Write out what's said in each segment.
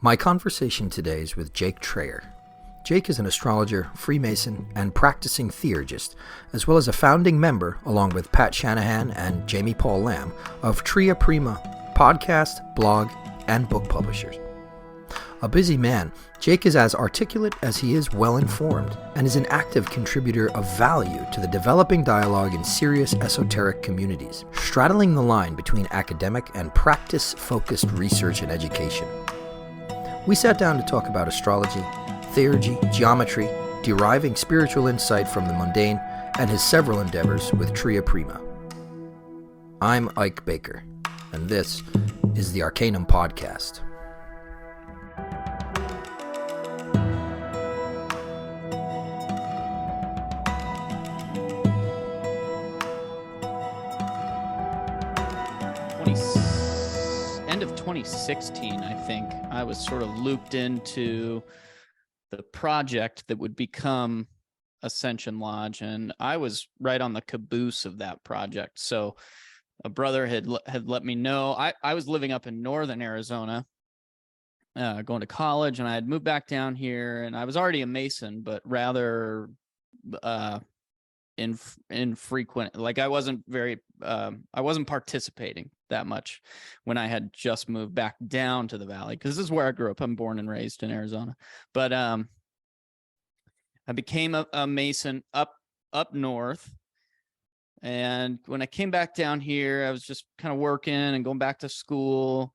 My conversation today is with Jake Tria. Jake is an astrologer, Freemason, and practicing theurgist, as well as a founding member, along with Pat Shanahan and Jamie Paul Lamb, of Tria Prima, podcast, blog, and book publishers. A busy man, Jake is as articulate as he is well-informed, and is an active contributor of value to the developing dialogue in serious esoteric communities, straddling the line between academic and practice-focused research and education. We sat down to talk about astrology, theurgy, geometry, deriving spiritual insight from the mundane, and his several endeavors with Tria Prima. I'm Ike Baker, and this is the Arcanum Podcast. End of 2016, I think, I was sort of looped into the project that would become Ascension Lodge, and I was right on the caboose of that project. So a brother had let me know. I was living up in northern Arizona, going to college, and I had moved back down here, and I was already a Mason, but rather infrequent. Like I wasn't participating that much when I had just moved back down to the valley, because this is where I grew up. I'm born and raised in Arizona, but I became a Mason up north. And when I came back down here, I was just kind of working and going back to school,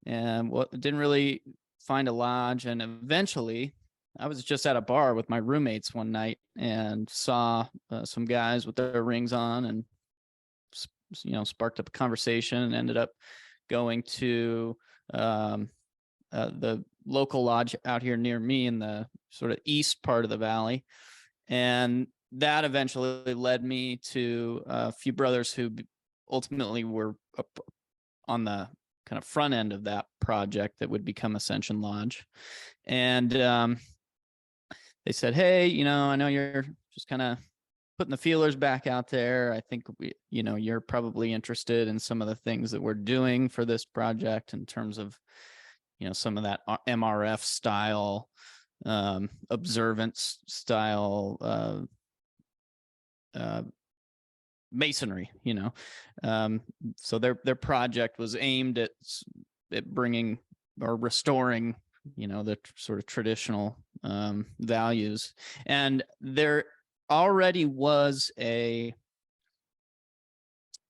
and didn't really find a lodge. And eventually I was just at a bar with my roommates one night and saw some guys with their rings on, and sparked up a conversation, and ended up going to the local lodge out here near me in the sort of east part of the valley. And that eventually led me to a few brothers who ultimately were up on the kind of front end of that project that would become Ascension Lodge. And they said, hey, I know you're just kind of putting the feelers back out there. I think you're probably interested in some of the things that we're doing for this project in terms of, some of that MRF style, observance style, masonry, so their project was aimed at bringing or restoring, the sort of traditional values. And there already was a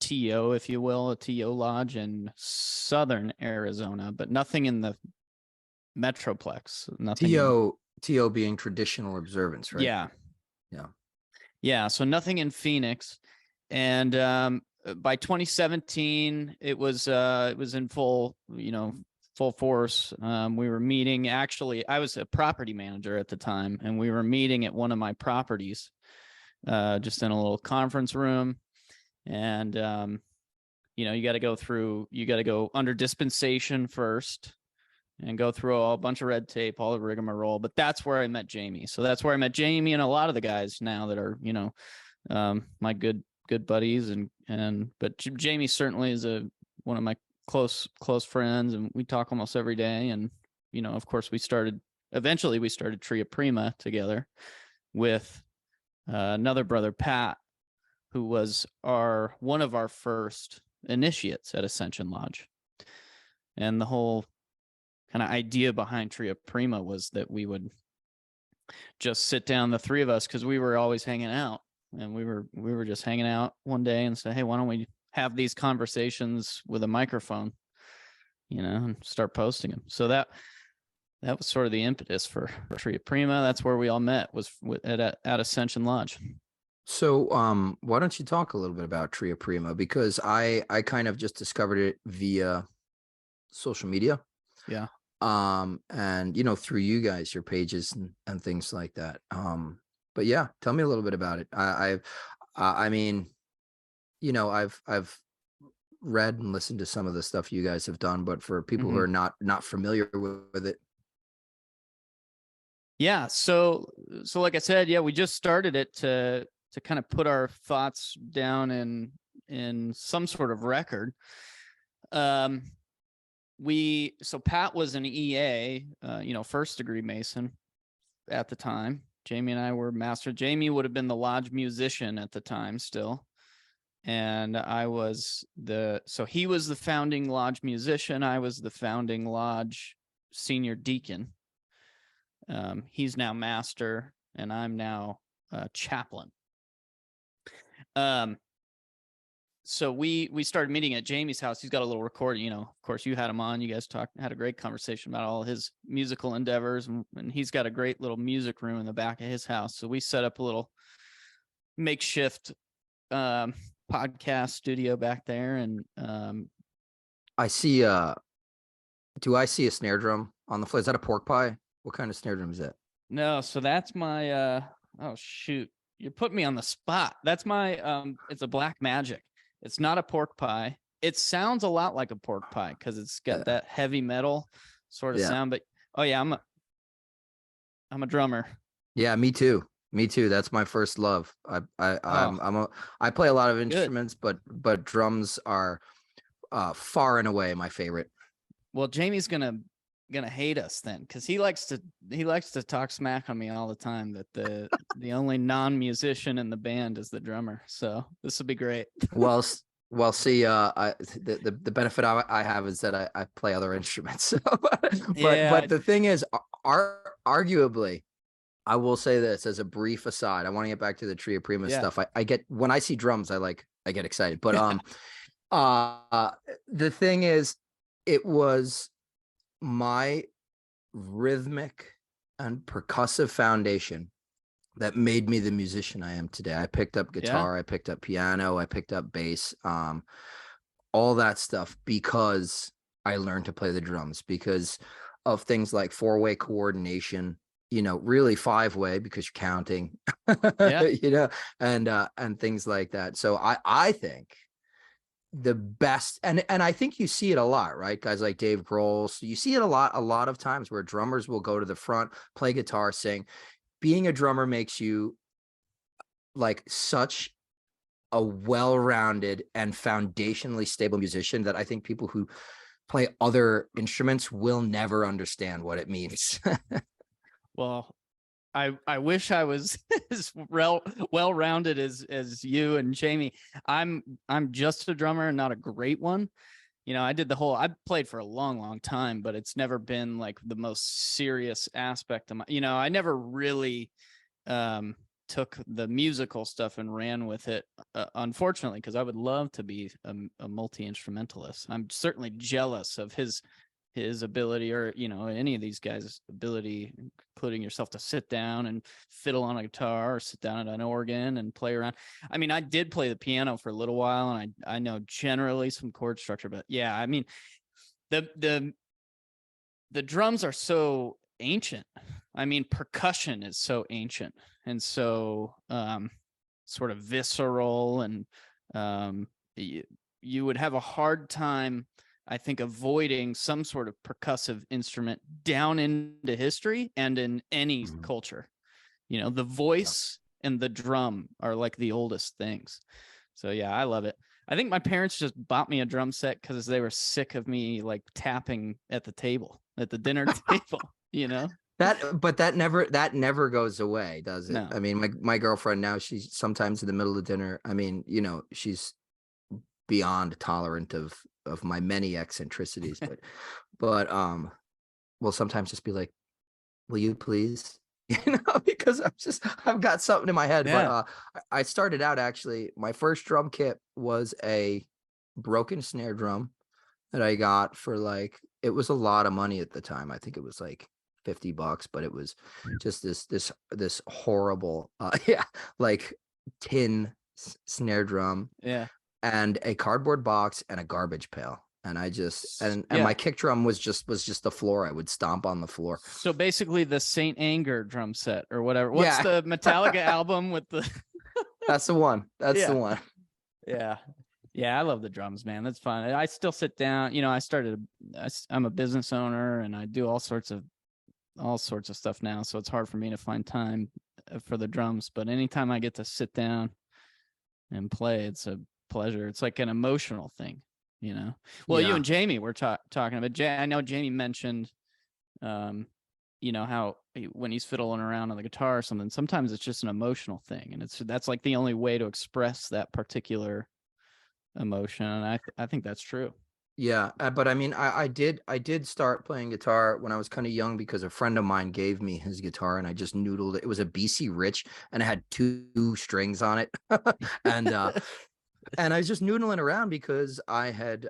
TO, if you will, a TO lodge in southern Arizona, but nothing in the Metroplex. Nothing. TO being traditional observance, right? Yeah. So nothing in Phoenix. And by 2017, it was in full force. We were meeting. Actually, I was a property manager at the time, and we were meeting at one of my properties, just in a little conference room. And you got to go under dispensation first and go through a bunch of red tape, all the rigmarole. But that's where I met Jamie. So that's where I met Jamie and a lot of the guys now that are my good buddies. But Jamie certainly is one of my close friends, and we talk almost every day. And of course, we started Tria Prima together with another brother, Pat, who was one of our first initiates at Ascension Lodge. And the whole kind of idea behind Tria Prima was that we would just sit down, the three of us, because we were always hanging out, and we were just hanging out one day and say, hey, why don't we have these conversations with a microphone, and start posting them. So that was sort of the impetus for Tria Prima. That's where we all met, was at Ascension Lodge. So why don't you talk a little bit about Tria Prima? Because I kind of just discovered it via social media. Yeah. And through you guys, your pages and things like that. But yeah, tell me a little bit about it. I've read and listened to some of the stuff you guys have done, but for people who are not familiar with it. Yeah. So like I said, we just started it to kind of put our thoughts down in some sort of record. so Pat was an EA, first degree Mason at the time. Jamie and I were master. Jamie would have been the lodge musician at the time still. And I was so he was the founding lodge musician. I was the founding lodge senior deacon. He's now master and I'm now chaplain. So we started meeting at Jamie's house. He's got a little recording, of course you had him on. You guys had a great conversation about all his musical endeavors, and he's got a great little music room in the back of his house. So we set up a little makeshift podcast studio back there. And I see do I see a snare drum on the floor? Is that a pork pie? What kind of snare drum is that? No, so that's my oh shoot. You're putting me on the spot. That's my it's a Black Magic. It's not a pork pie. It sounds a lot like a pork pie because it's got that heavy metal sort of sound. But oh yeah, I'm a drummer. Yeah, me too. Me too. That's my first love. I play a lot of instruments, but drums are far and away my favorite. Well, Jamie's gonna hate us then, because he likes to talk smack on me all the time that the only non-musician in the band is the drummer. So this will be great. Well, see, the benefit I have is that I play other instruments. But the thing is, arguably, I will say this as a brief aside. I want to get back to the Tria Prima stuff. I get, when I see drums, I get excited. But the thing is, it was my rhythmic and percussive foundation that made me the musician I am today. I picked up guitar, I picked up piano, I picked up bass, all that stuff because I learned to play the drums, because of things like 4-way coordination, really 5-way because you're counting, and things like that. So I think the best, and I think you see it a lot, right? Guys like Dave Grohl. So you see it a lot of times where drummers will go to the front, play guitar, sing. Being a drummer makes you like such a well-rounded and foundationally stable musician that I think people who play other instruments will never understand what it means. Well, I wish I was as well-rounded as you and Jamie. I'm just a drummer and not a great one. I played for a long time, but it's never been like the most serious aspect of my, I never really took the musical stuff and ran with it, unfortunately, because I would love to be a multi-instrumentalist. I'm certainly jealous of his ability, or any of these guys' ability, including yourself, to sit down and fiddle on a guitar or sit down at an organ and play around. I mean, I did play the piano for a little while, and I know generally some chord structure, but yeah, I mean, the drums are so ancient. I mean, percussion is so ancient and so sort of visceral, and you would have a hard time, I think, avoiding some sort of percussive instrument down into history and in any culture. The voice and the drum are like the oldest things. So yeah, I love it. I think my parents just bought me a drum set because they were sick of me like tapping at the dinner table. That never goes away, does it? No. I mean, my girlfriend now, she's sometimes in the middle of dinner. I mean, she's beyond tolerant of my many eccentricities, but will sometimes just be like, will you please, because I've got something in my head. But I started out, actually, my first drum kit was a broken snare drum that I got for it was a lot of money at the time. I think it was like $50, but it was just this horrible tin snare drum. Yeah. And a cardboard box and a garbage pail. And and my kick drum was just the floor. I would stomp on the floor. So basically the Saint Anger drum set or whatever. What's the Metallica album with the That's the one. That's the one. Yeah. Yeah, I love the drums, man. That's fun. I still sit down. I'm a business owner and I do all sorts of stuff now. So it's hard for me to find time for the drums. But anytime I get to sit down and play, it's a pleasure. It's like an emotional thing. you know. Well, you Yeah. and Jamie were talking about. I know Jamie mentioned, you know, how when he's fiddling around on the guitar or something, sometimes it's just an emotional thing, and that's like the only way to express that particular emotion. And I think that's true. Yeah, but I mean, I did start playing guitar when I was kind of young because a friend of mine gave me his guitar and I just noodled it. It was a BC Rich and it had two strings on it, and and I was just noodling around because I had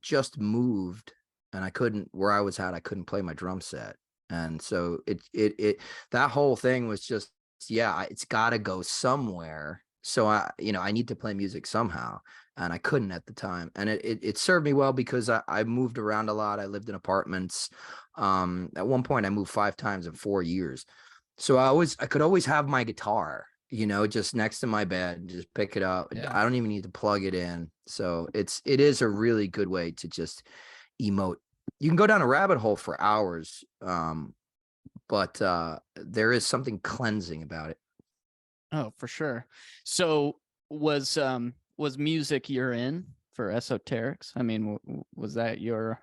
just moved and I couldn't where I was at I couldn't play my drum set, and so it that whole thing was just it's got to go somewhere. So I need to play music somehow, and I couldn't at the time. And it served me well because I moved around a lot. I lived in apartments. At one point I moved 5 times in 4 years. So I could always have my guitar, just next to my bed, just pick it up. Yeah. I don't even need to plug it in. So it is a really good way to just emote. You can go down a rabbit hole for hours. But there is something cleansing about it. Oh, for sure. So was music you're in for esoterics? I mean, was that your,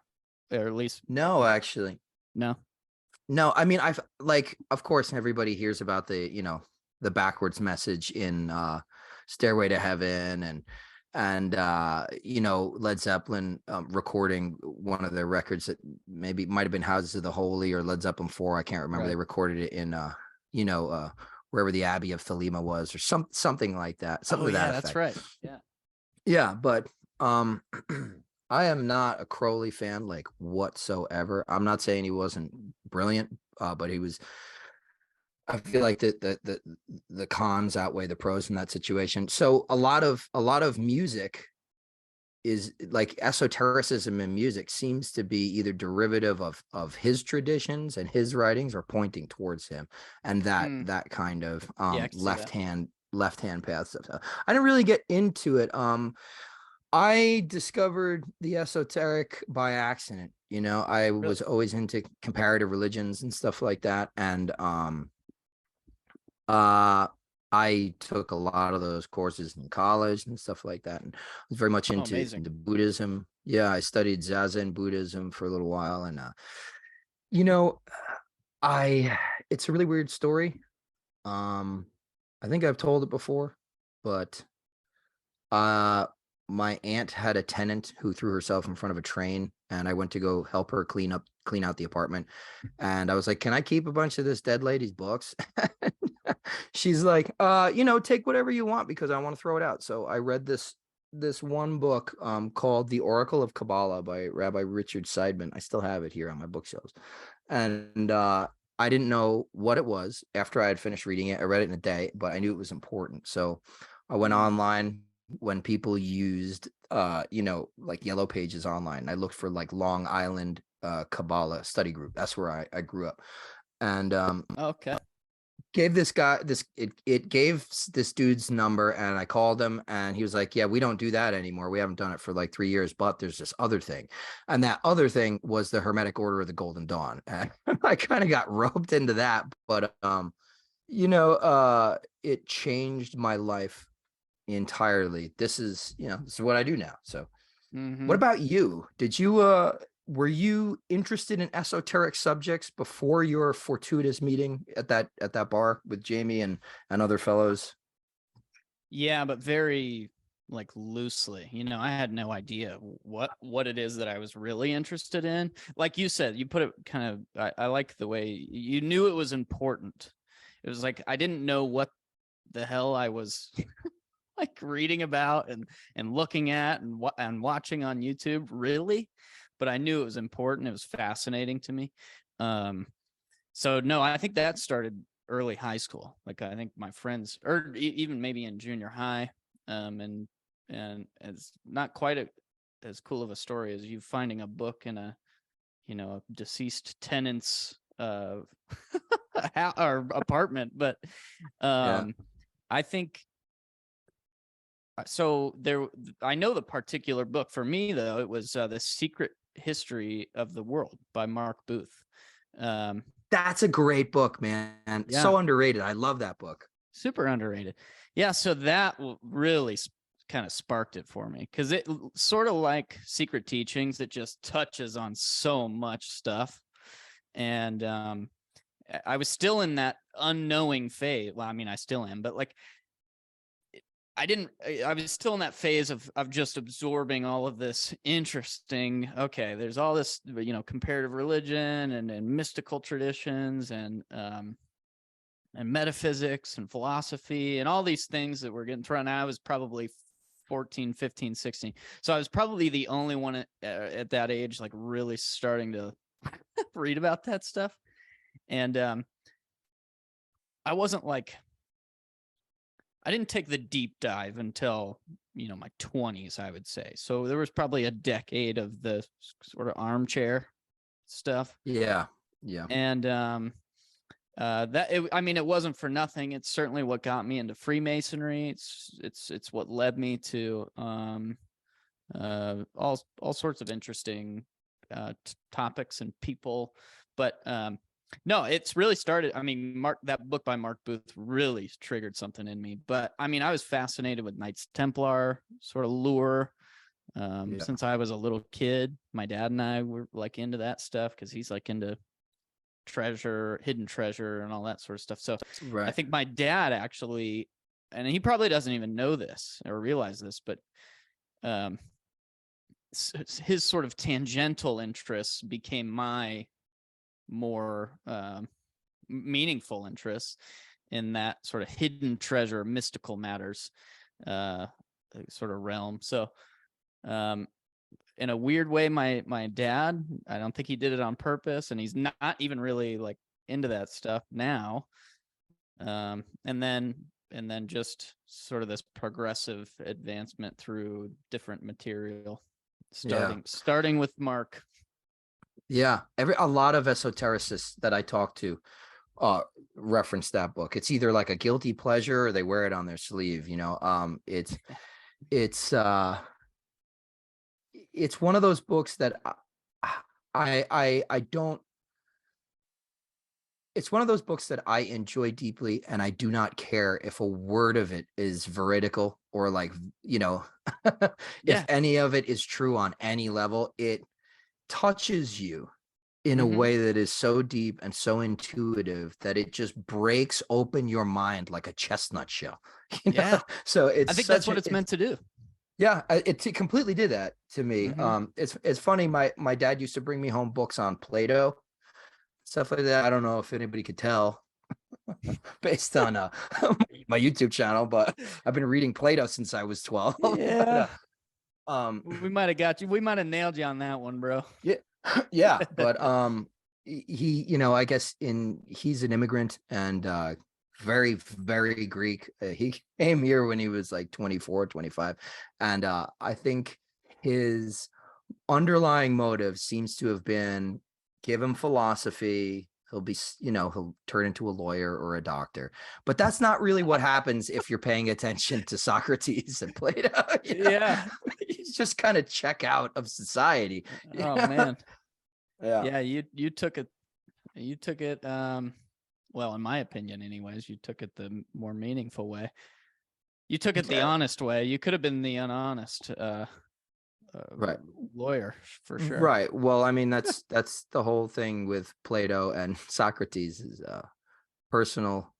or at least No, actually. no? No, I mean, of course, everybody hears about the backwards message in Stairway to Heaven and Led Zeppelin recording one of their records that maybe might have been Houses of the Holy or Led Zeppelin 4. I can't remember. Right. They recorded it in wherever the Abbey of Thelema was, or something like that. Something to that effect. That's right. Yeah. Yeah, but I am not a Crowley fan, like, whatsoever. I'm not saying he wasn't brilliant, but he was. I feel like the cons outweigh the pros in that situation. So a lot of music is like esotericism in music seems to be either derivative of his traditions and his writings or pointing towards him, and that kind of left hand path stuff. I didn't really get into it. I discovered the esoteric by accident. I was always into comparative religions and stuff like that, and I took a lot of those courses in college and stuff like that, and was very much into Buddhism. Yeah, I studied Zazen Buddhism for a little while, and it's a really weird story. I think I've told it before, but my aunt had a tenant who threw herself in front of a train, and I went to go help her clean out the apartment. And I was like, "Can I keep a bunch of this dead lady's books?" She's like, take whatever you want because I want to throw it out." So I read this one book called The Oracle of Kabbalah by Rabbi Richard Seidman. I still have it here on my bookshelves. And I didn't know what it was after I had finished reading it. I read it in a day, but I knew it was important. So I went online when people used like Yellow Pages online. I looked for like Long Island Kabbalah study group. That's where I grew up. And Okay. gave this guy it gave this dude's number, and I called him, and he was like, "Yeah, we don't do that anymore. We haven't done it for like 3 years, but there's this other thing." And that other thing was the Hermetic Order of the Golden Dawn. And I kind of got roped into that, but it changed my life entirely. This is what I do now. So what about you? Did you were you interested in esoteric subjects before your fortuitous meeting at that bar with Jamie and other fellows? Yeah, but very like loosely. I had no idea what it is that I was really interested in. Like you said, you put it kind of, I like the way you knew it was important. It was like I didn't know what the hell I was like reading about and looking at and watching on YouTube, really, but I knew it was important. It was fascinating to me. So no, I think that started early high school. Like I think my friends, or even maybe in junior high, and it's not quite as cool of a story as you finding a book in a deceased tenant's or apartment, but I think. So I know the particular book for me, though. It was The Secret History of the World by Mark Booth. That's a great book, man. Yeah. So underrated. I love that book. Super underrated. Yeah. So that really kind of sparked it for me, because it sort of like Secret Teachings, it just touches on so much stuff. And I was still in that unknowing phase. Well, I mean, I still am, but like I was still in that phase of just absorbing all of this interesting, okay, there's all this, comparative religion and mystical traditions and metaphysics and philosophy and all these things that were getting thrown out. I was probably 14, 15, 16. So I was probably the only one at that age, like really starting to read about that stuff. And I wasn't like, I didn't take the deep dive until, my 20s, I would say. So there was probably a decade of the sort of armchair stuff. Yeah. Yeah. And it wasn't for nothing. It's certainly what got me into Freemasonry. It's what led me to all sorts of interesting topics and people. But no, it's really started. I mean, that book by Mark Booth really triggered something in me. But I mean, I was fascinated with Knights Templar sort of lure since I was a little kid. My dad and I were like into that stuff because he's like into hidden treasure and all that sort of stuff. So I think my dad actually, and he probably doesn't even know this or realize this, but his sort of tangential interests became my more meaningful interests in that sort of hidden treasure, mystical matters sort of realm. So in a weird way, my dad, I don't think he did it on purpose, and he's not even really like into that stuff now. And then just sort of this progressive advancement through different material, starting with Mark. Yeah, a lot of esotericists that I talk to reference that book. It's either like a guilty pleasure or they wear it on their sleeve. It's one of those books that I don't. It's one of those books that I enjoy deeply, and I do not care if a word of it is veridical or like if any of it is true on any level. It touches you in a way that is so deep and so intuitive that it just breaks open your mind like a chestnut shell. So I think that's what it's meant to do. Yeah, it completely did that to me. It's funny. My dad used to bring me home books on Plato, stuff like that. I don't know if anybody could tell based on my YouTube channel, but I've been reading Plato since I was 12. Yeah. We might have got you. We might have nailed you on that one, bro. Yeah. But he, I guess he's an immigrant and very, very Greek. He came here when he was like 24, 25. And I think his underlying motive seems to have been give him philosophy. He'll be, he'll turn into a lawyer or a doctor. But that's not really what happens if you're paying attention to Socrates and Plato. Yeah. He's just kind of check out of society. Oh, man. Yeah. You took it. Well, in my opinion, anyways, you took it the more meaningful way. You took it the honest way. You could have been the unhonest lawyer for sure. Right. Well, I mean, that's the whole thing with Plato and Socrates is personal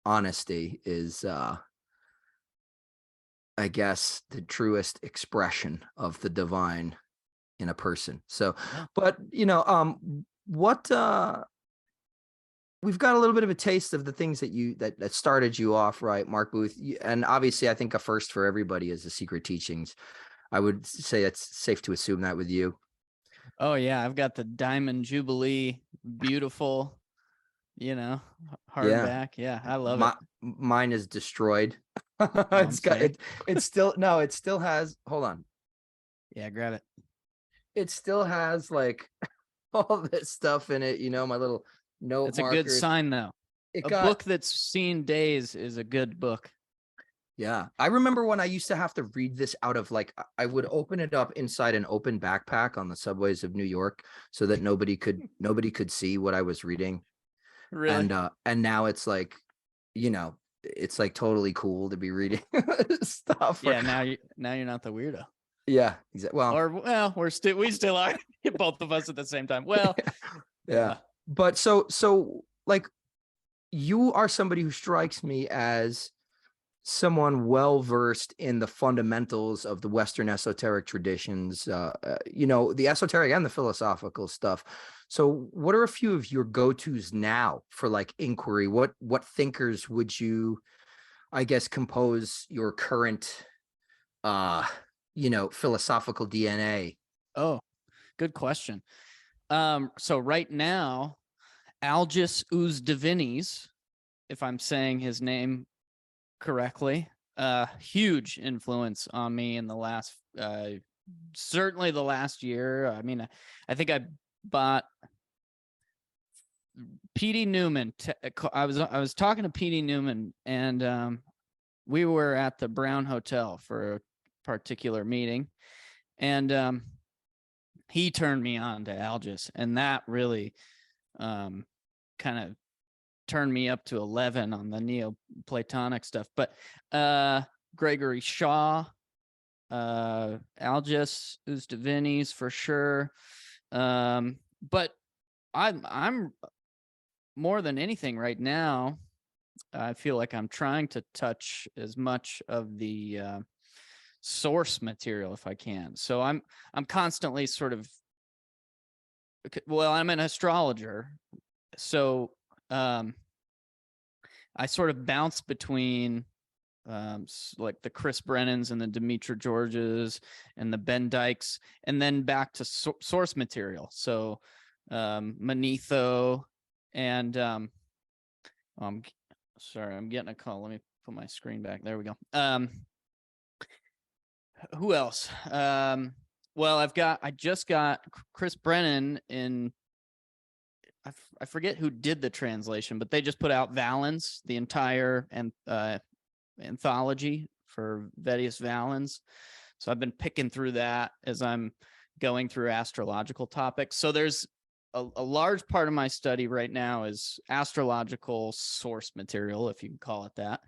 honesty is I guess the truest expression of the divine in a person. So, but what we've got a little bit of a taste of the things that started you off, right, Mark Booth, and obviously I think a first for everybody is the Secret Teachings. I would say it's safe to assume that with you. Oh yeah, I've got the Diamond Jubilee, beautiful, hardback. Yeah, I love it. Mine is destroyed. It still has. Hold on. Yeah, grab it. It still has like all this stuff in it. My little note. It's a good sign, though. Book that's seen days is a good book. Yeah. I remember when I used to have to read this out of I would open it up inside an open backpack on the subways of New York so that nobody could see what I was reading. Really? And now it's like, it's like totally cool to be reading stuff. Yeah, now you're not the weirdo. Yeah, exactly. Well, Or well, we still are, both of us at the same time. Well, yeah. But so like, you are somebody who strikes me as someone well versed in the fundamentals of the Western esoteric traditions, the esoteric and the philosophical stuff. So what are a few of your go-tos now for like inquiry? What thinkers would you, I guess, compose your current philosophical DNA? Oh, good question. So right now, Algis Uzdivinis, if I'm saying his name correctly, huge influence on me in the last, certainly the last year. I mean, I think I bought PD Newman. I was talking to PD Newman, and we were at the Brown Hotel for a particular meeting, and he turned me on to Algis, and that really kind of turned me up to 11 on the Neoplatonic stuff. But Gregory Shaw, Algis Uzdivinis for sure. But I'm more than anything right now, I feel like I'm trying to touch as much of the source material if I can. So I'm constantly sort of, well, I'm an astrologer, so I sort of bounce between like the Chris Brennans and the Demetra Georges and the Ben Dykes, and then back to source material. So Manetho and sorry, I'm getting a call. Let me put my screen back. There we go. Who else? Well, I just got Chris Brennan in, I forget who did the translation, but they just put out Valens, the entire anthology for Vettius Valens. So I've been picking through that as I'm going through astrological topics. So there's a large part of my study right now is astrological source material, if you can call it that.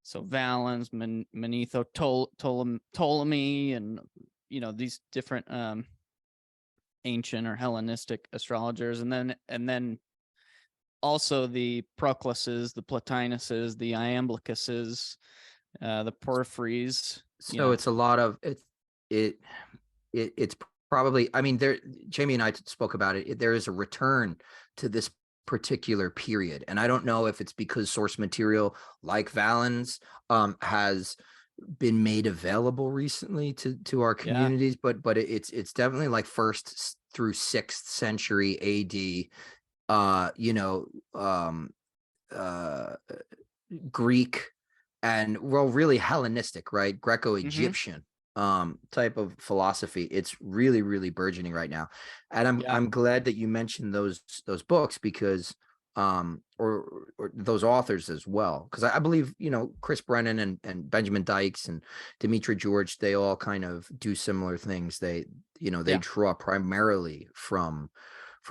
So Valens, Manetho, Ptolemy, and these different ancient or Hellenistic astrologers, and then also the Procluses, the Plotinuses, the Iamblichuses, the Porphyries. So it's a lot of it's probably, I mean, Jamie and I spoke about it. There is a return to this particular period, and I don't know if it's because source material like Valens has been made available recently to our communities, but it's definitely like 1st through 6th century AD, Greek, and really Hellenistic, right? Greco-Egyptian type of philosophy. It's really, really burgeoning right now. And I'm glad that you mentioned those books, because or those authors as well, because I believe Chris Brennan and Benjamin Dykes and Demetra George, they all kind of do similar things. They draw primarily from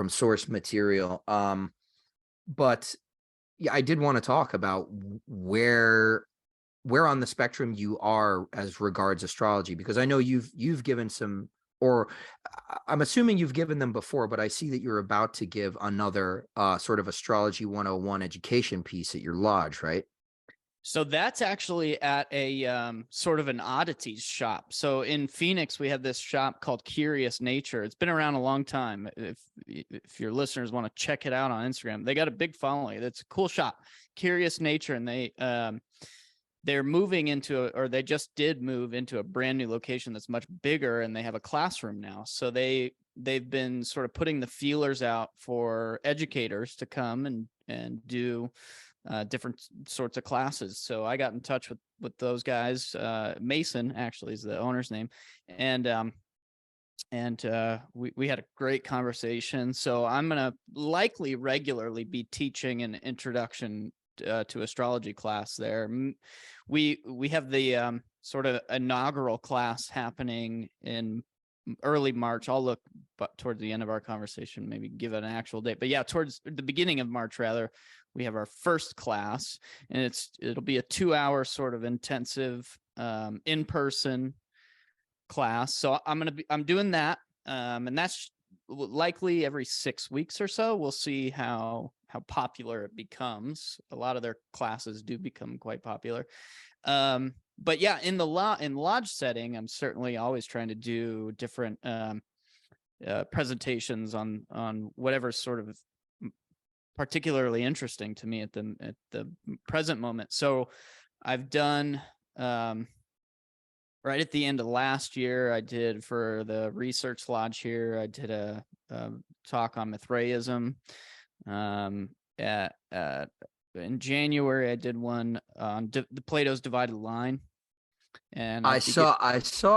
source material. But yeah, I did want to talk about where on the spectrum you are as regards astrology, because I know you've given some, or I'm assuming you've given them before, but I see that you're about to give another sort of Astrology 101 education piece at your lodge, right? So that's actually at a sort of an oddities shop. So in Phoenix, we have this shop called Curious Nature. It's been around a long time. If your listeners want to check it out on Instagram, they got a big following. It's a cool shop, Curious Nature, and they're moving or they just did move into a brand new location that's much bigger, and they have a classroom now. So they've been sort of putting the feelers out for educators to come and do different sorts of classes. So I got in touch with those guys. Mason actually is the owner's name, and we had a great conversation. So I'm gonna likely regularly be teaching an introduction to astrology class there. We have the sort of inaugural class happening in early March. I'll look but towards the end of our conversation, maybe give an actual date. But yeah, towards the beginning of March, rather, we have our first class, and it'll be a 2-hour sort of intensive in-person class. So I'm doing that, and that's likely every 6 weeks or so. We'll see how popular it becomes. A lot of their classes do become quite popular. But yeah, in lodge setting, I'm certainly always trying to do different presentations on whatever sort of particularly interesting to me at the present moment. So I've done right at the end of last year, I did for the research lodge here, I did a talk on Mithraism. In January, I did one on the Plato's divided line. And I saw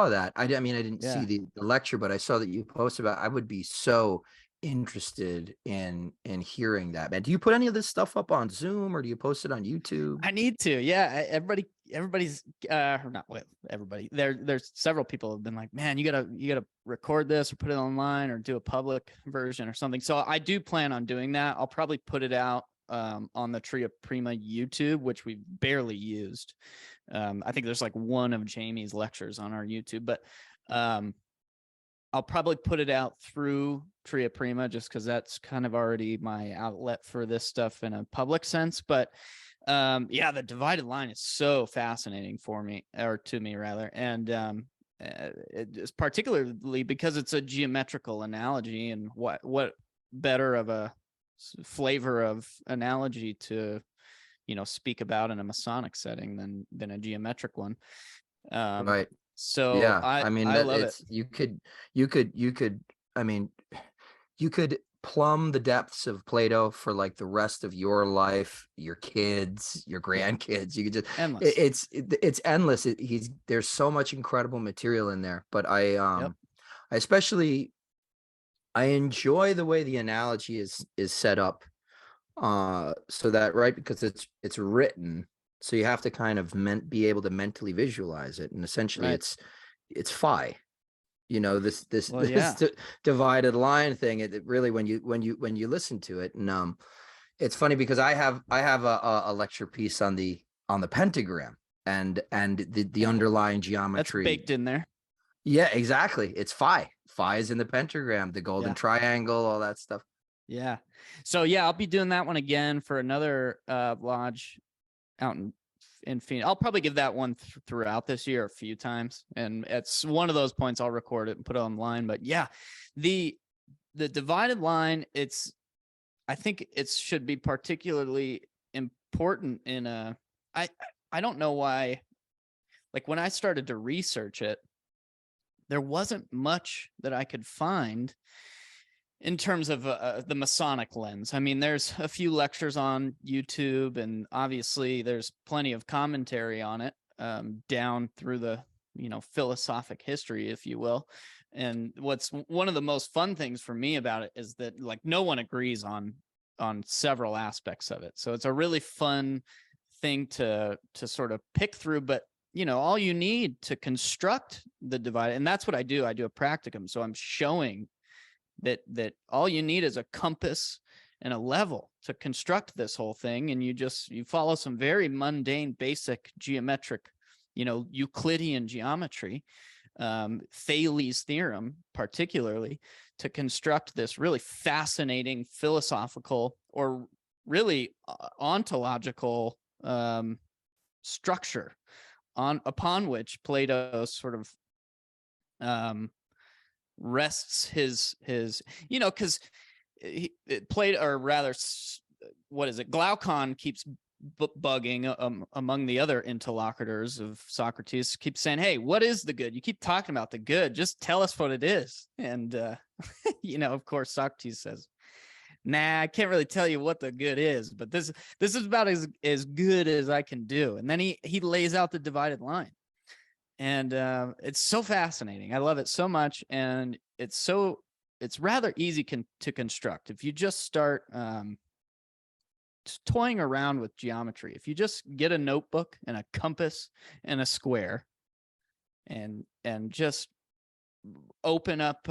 that. I mean, I didn't see the lecture, but I saw that you posted about it. I would be so interested in hearing that, man. Do you put any of this stuff up on Zoom, or do you post it on YouTube? I need to. Yeah. Everybody's or not with everybody. There's several people have been like, man, you gotta record this or put it online or do a public version or something. So I do plan on doing that. I'll probably put it out on the Tria Prima YouTube, which we've barely used. I think there's like one of Jamie's lectures on our YouTube, but I'll probably put it out through Tria Prima just because that's kind of already my outlet for this stuff in a public sense. But yeah, the divided line is so fascinating for me, or to me rather. And it's particularly because it's a geometrical analogy, and what better of a flavor of analogy to speak about in a Masonic setting than a geometric one. Right. So yeah, I mean, I love it. You could, I mean, you could plumb the depths of Plato for like the rest of your life, your kids, your grandkids. You could just endless. It's endless. There's so much incredible material in there. But I especially I enjoy the way the analogy is set up, so that, right, because it's written, so you have to kind of be able to mentally visualize it, and essentially it's phi, this divided line thing. It really, when you listen to it, and it's funny because I have a lecture piece on the pentagram and the underlying geometry that's baked in there. Yeah, exactly. It's phi. Phi is in the pentagram, the golden triangle, all that stuff. Yeah. So yeah, I'll be doing that one again for another lodge out in Phoenix. I'll probably give that one throughout this year a few times, and it's one of those points I'll record it and put it online. But yeah, the divided line, I think it should be particularly important in I don't know why, like when I started to research it, there wasn't much that I could find in terms of the Masonic lens. I mean, there's a few lectures on YouTube, and obviously there's plenty of commentary on it down through the philosophic history, if you will. And what's one of the most fun things for me about it is that like no one agrees on several aspects of it. So it's a really fun thing to sort of pick through. But all you need to construct the divide, and that's what I do. I do a practicum. So I'm showing that all you need is a compass and a level to construct this whole thing. And you follow some very mundane, basic geometric, Euclidean geometry, Thales' theorem, particularly, to construct this really fascinating philosophical or really ontological structure upon which Plato sort of rests his because Plato, or rather, what is it? Glaucon keeps bugging among the other interlocutors of Socrates, keeps saying, hey, what is the good? You keep talking about the good, just tell us what it is. And of course Socrates says, nah, I can't really tell you what the good is, but this is about as good as I can do. And then he lays out the divided line. And it's so fascinating. I love it so much. And it's rather easy to construct. If you just start toying around with geometry, if you just get a notebook and a compass and a square and just open up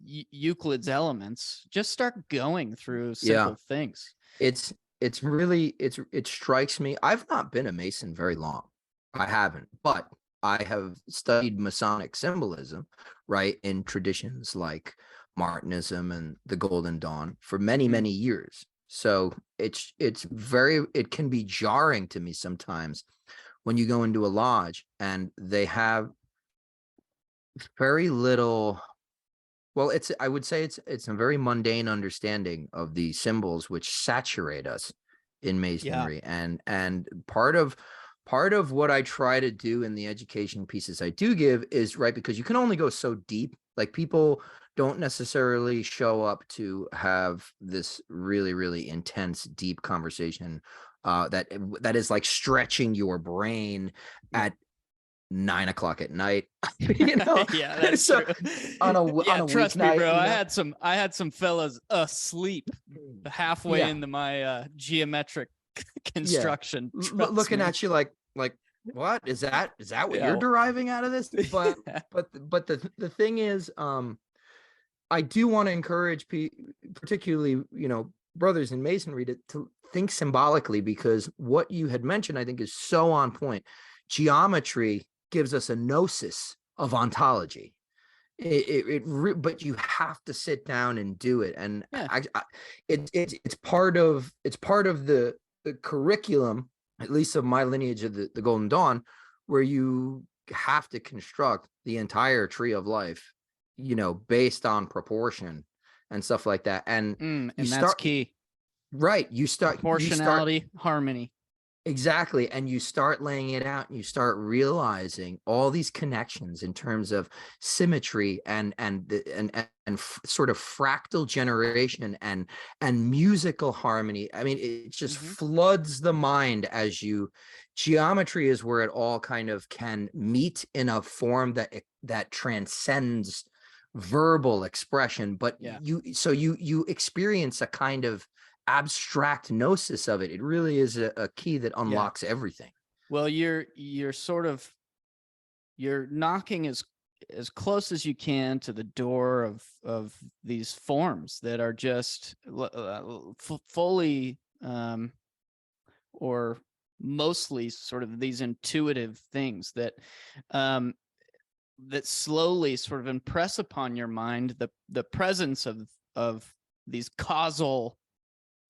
Euclid's elements, just start going through Yeah. simple things. It's really, it strikes me. I've not been a Mason very long. I haven't, but I have studied Masonic symbolism, right, in traditions like Martinism and the Golden Dawn for many, Mhm. many years. So it can be jarring to me sometimes when you go into a lodge and they have very little. Well, I would say it's a very mundane understanding of the symbols which saturate us in Yeah. Masonry. And part of what I try to do in the education pieces I do give is, right, because you can only go so deep. Like, people don't necessarily show up to have this really, really intense, deep conversation that is like stretching your brain at 9 o'clock at night. Yeah, that's So true. on a Trust me, weeknight, bro. I had some fellas asleep halfway Yeah, into my geometric yeah, construction. Trust looking me. at you like what is that? Is that what Yeah. you're deriving out of this? But the thing is, I do want to encourage particularly, brothers in Masonry to think symbolically, because what you had mentioned, I think, is so on point. Geometry gives us a gnosis of ontology. But you have to sit down and do it, and Yeah. it's part of the curriculum, at least of my lineage of the Golden Dawn, where you have to construct the entire tree of life, based on proportion and stuff like that. And And you that's start key. right. You start Proportionality, harmony. Exactly. And you start laying it out and you start realizing all these connections in terms of symmetry and sort of fractal generation and musical harmony. I mean, it just floods the mind geometry is where it all kind of can meet in a form that transcends verbal expression, but you experience a kind of abstract gnosis of it. It really is a key that unlocks everything. Well, you're knocking as close as you can to the door of these forms that are just fully or mostly sort of these intuitive things that that slowly sort of impress upon your mind the presence of these causal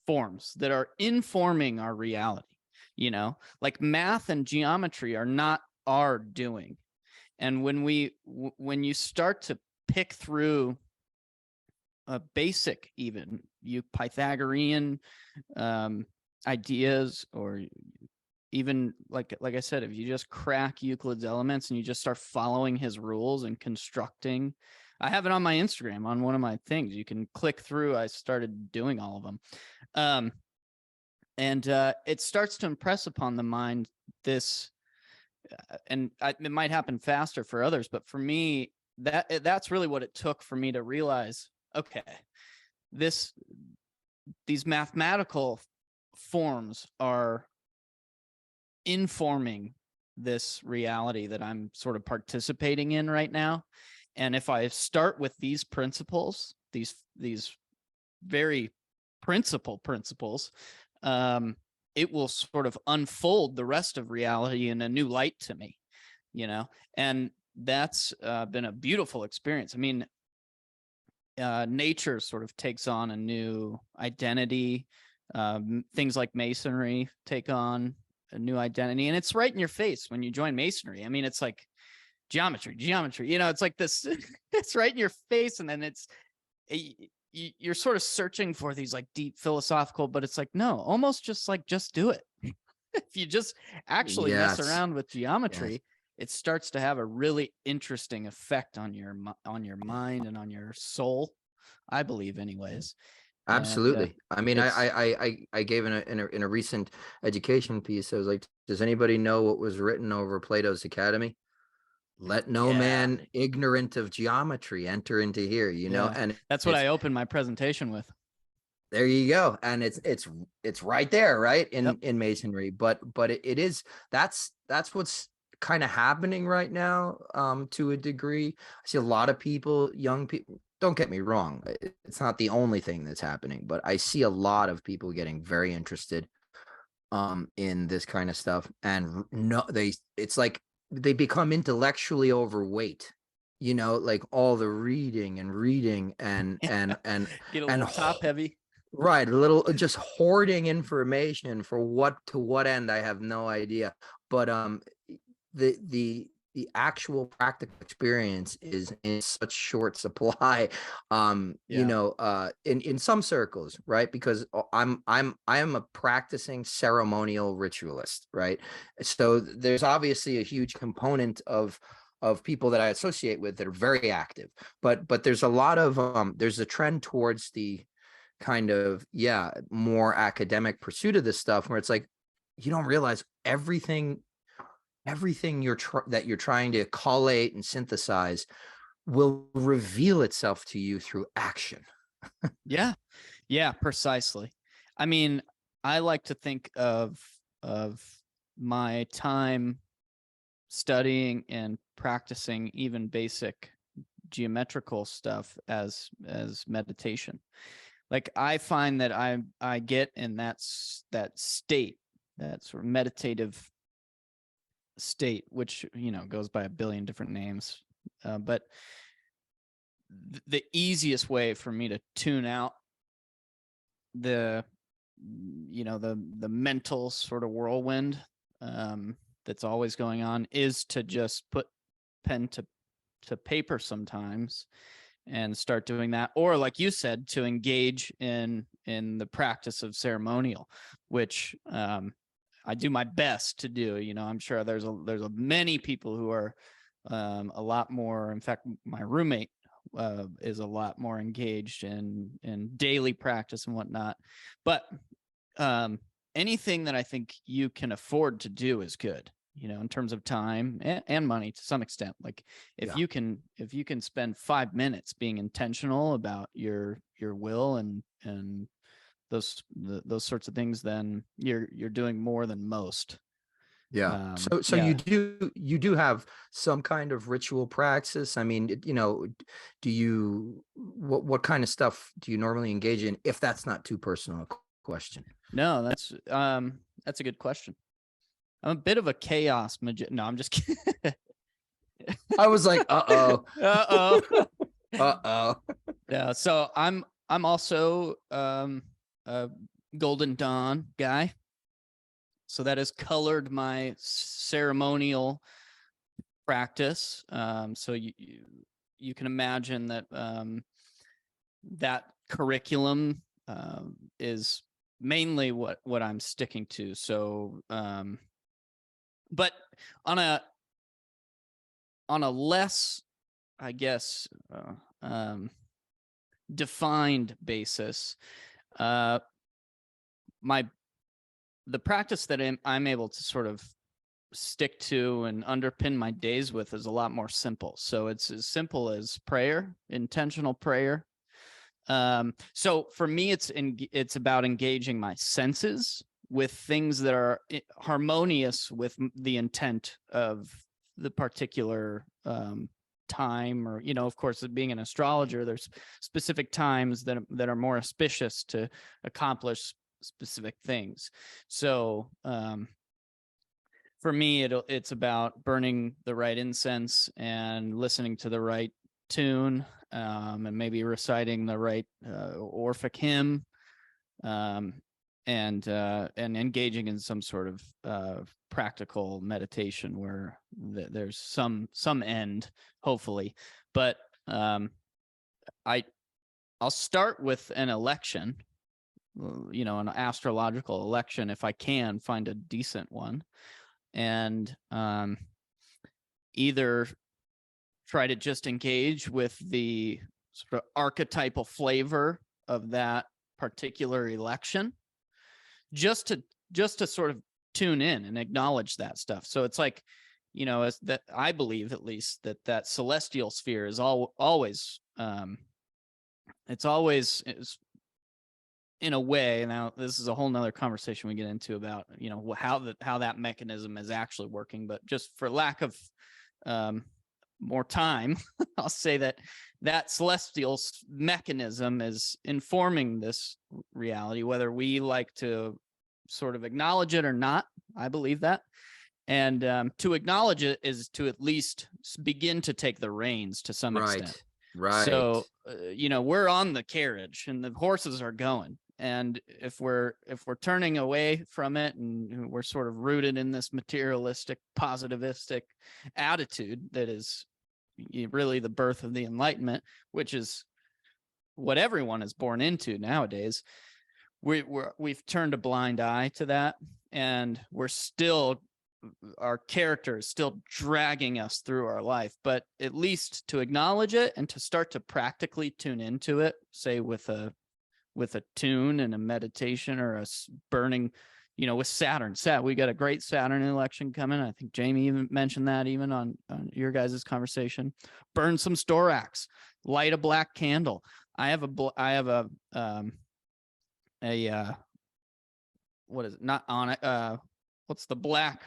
forms that are informing our reality. Like math and geometry are not our doing. And when you start to pick through a basic, even Pythagorean ideas, or even like I said, if you just crack Euclid's elements and you just start following his rules and constructing. I have it on my Instagram on one of my things. You can click through. I started doing all of them. And it starts to impress upon the mind this, and it might happen faster for others, but for me, that's really what it took for me to realize, okay, these mathematical forms are informing this reality that I'm sort of participating in right now. And if I start with these principles, these very principles, it will sort of unfold the rest of reality in a new light to me, and that's been a beautiful experience. I mean, nature sort of takes on a new identity. Things like Masonry take on a new identity, and it's right in your face when you join Masonry. I mean, it's like geometry, it's like this, it's right in your face. And then you're sort of searching for these like deep philosophical, but it's like, no, almost just do it. If you just actually mess around with geometry, it starts to have a really interesting effect on your mind and on your soul, I believe, anyways. Absolutely. And, I mean, I gave in a recent education piece, I was like, does anybody know what was written over Plato's Academy? Let no man ignorant of geometry enter into here, and that's what I opened my presentation with. There you go. And it's right there, right, in Masonry. But that's what's kind of happening right now, to a degree. I see a lot of people, young people, don't get me wrong, it's not the only thing that's happening, but I see a lot of people getting very interested in this kind of stuff, and no, it's like they become intellectually overweight, like all the reading Get a and little top heavy. right, a little just hoarding information for what end, I have no idea. But the actual practical experience is in such short supply, Yeah. in some circles, right? Because I am a practicing ceremonial ritualist, right? So there's obviously a huge component of people that I associate with that are very active, but there's a lot of there's a trend towards the kind of, yeah, more academic pursuit of this stuff, where it's like you don't realize everything that you're trying to collate and synthesize will reveal itself to you through action. Yeah. Yeah, precisely. I mean, I like to think of my time studying and practicing even basic geometrical stuff as meditation. Like I find that I get in that state, that sort of meditative state, which goes by a billion different names, but the easiest way for me to tune out the the mental sort of whirlwind that's always going on is to just put pen to paper sometimes and start doing that, or like you said, to engage in the practice of ceremonial, which I do my best to do. I'm sure there's many people who are a lot more. In fact, my roommate is a lot more engaged in daily practice and whatnot. But anything that I think you can afford to do is good, in terms of time and money to some extent. Like if you can spend 5 minutes being intentional about your will and those sorts of things, then you're doing more than most. Yeah. So Yeah. you do have some kind of ritual practice. I mean, do you what kind of stuff do you normally engage in, if that's not too personal a question? No, that's a good question. I'm a bit of a chaos magician. No, I'm just kidding. I was like, uh-oh. Uh-oh. Uh-oh. Yeah, so I'm also a Golden Dawn guy. So that has colored my ceremonial practice. So you can imagine that that curriculum is mainly what I'm sticking to. So but on a less, I guess, defined basis, the practice that I'm able to sort of stick to and underpin my days with is a lot more simple. So it's as simple as prayer, intentional prayer. So for me, it's about engaging my senses with things that are harmonious with the intent of the particular time, or of course, being an astrologer, there's specific times that are more auspicious to accomplish specific things. So for me, it's about burning the right incense and listening to the right tune, and maybe reciting the right Orphic hymn, and engaging in some sort of practical meditation where there's some end, hopefully. But I'll start with an election, an astrological election, if I can find a decent one, and either try to just engage with the sort of archetypal flavor of that particular election, just to sort of tune in and acknowledge that stuff. So it's like, as that, I believe at least that celestial sphere is always it's always, in a way. Now this is a whole nother conversation we get into about how that mechanism is actually working, but just for lack of more time, I'll say that celestial mechanism is informing this reality, whether we like to sort of acknowledge it or not. I believe that. And to acknowledge it is to at least begin to take the reins to some extent. Right. So, we're on the carriage and the horses are going. And if we're turning away from it and we're sort of rooted in this materialistic, positivistic attitude that is really the birth of the Enlightenment, which is what everyone is born into nowadays, we've turned a blind eye to that, and our character is still dragging us through our life. But at least to acknowledge it and to start to practically tune into it, say with a tune and a meditation or a burning, with Saturn. We got a great Saturn election coming. I think Jamie even mentioned that even on your guys' conversation. Burn some storax, light a black candle. I have a what is it? Not on it. What's the black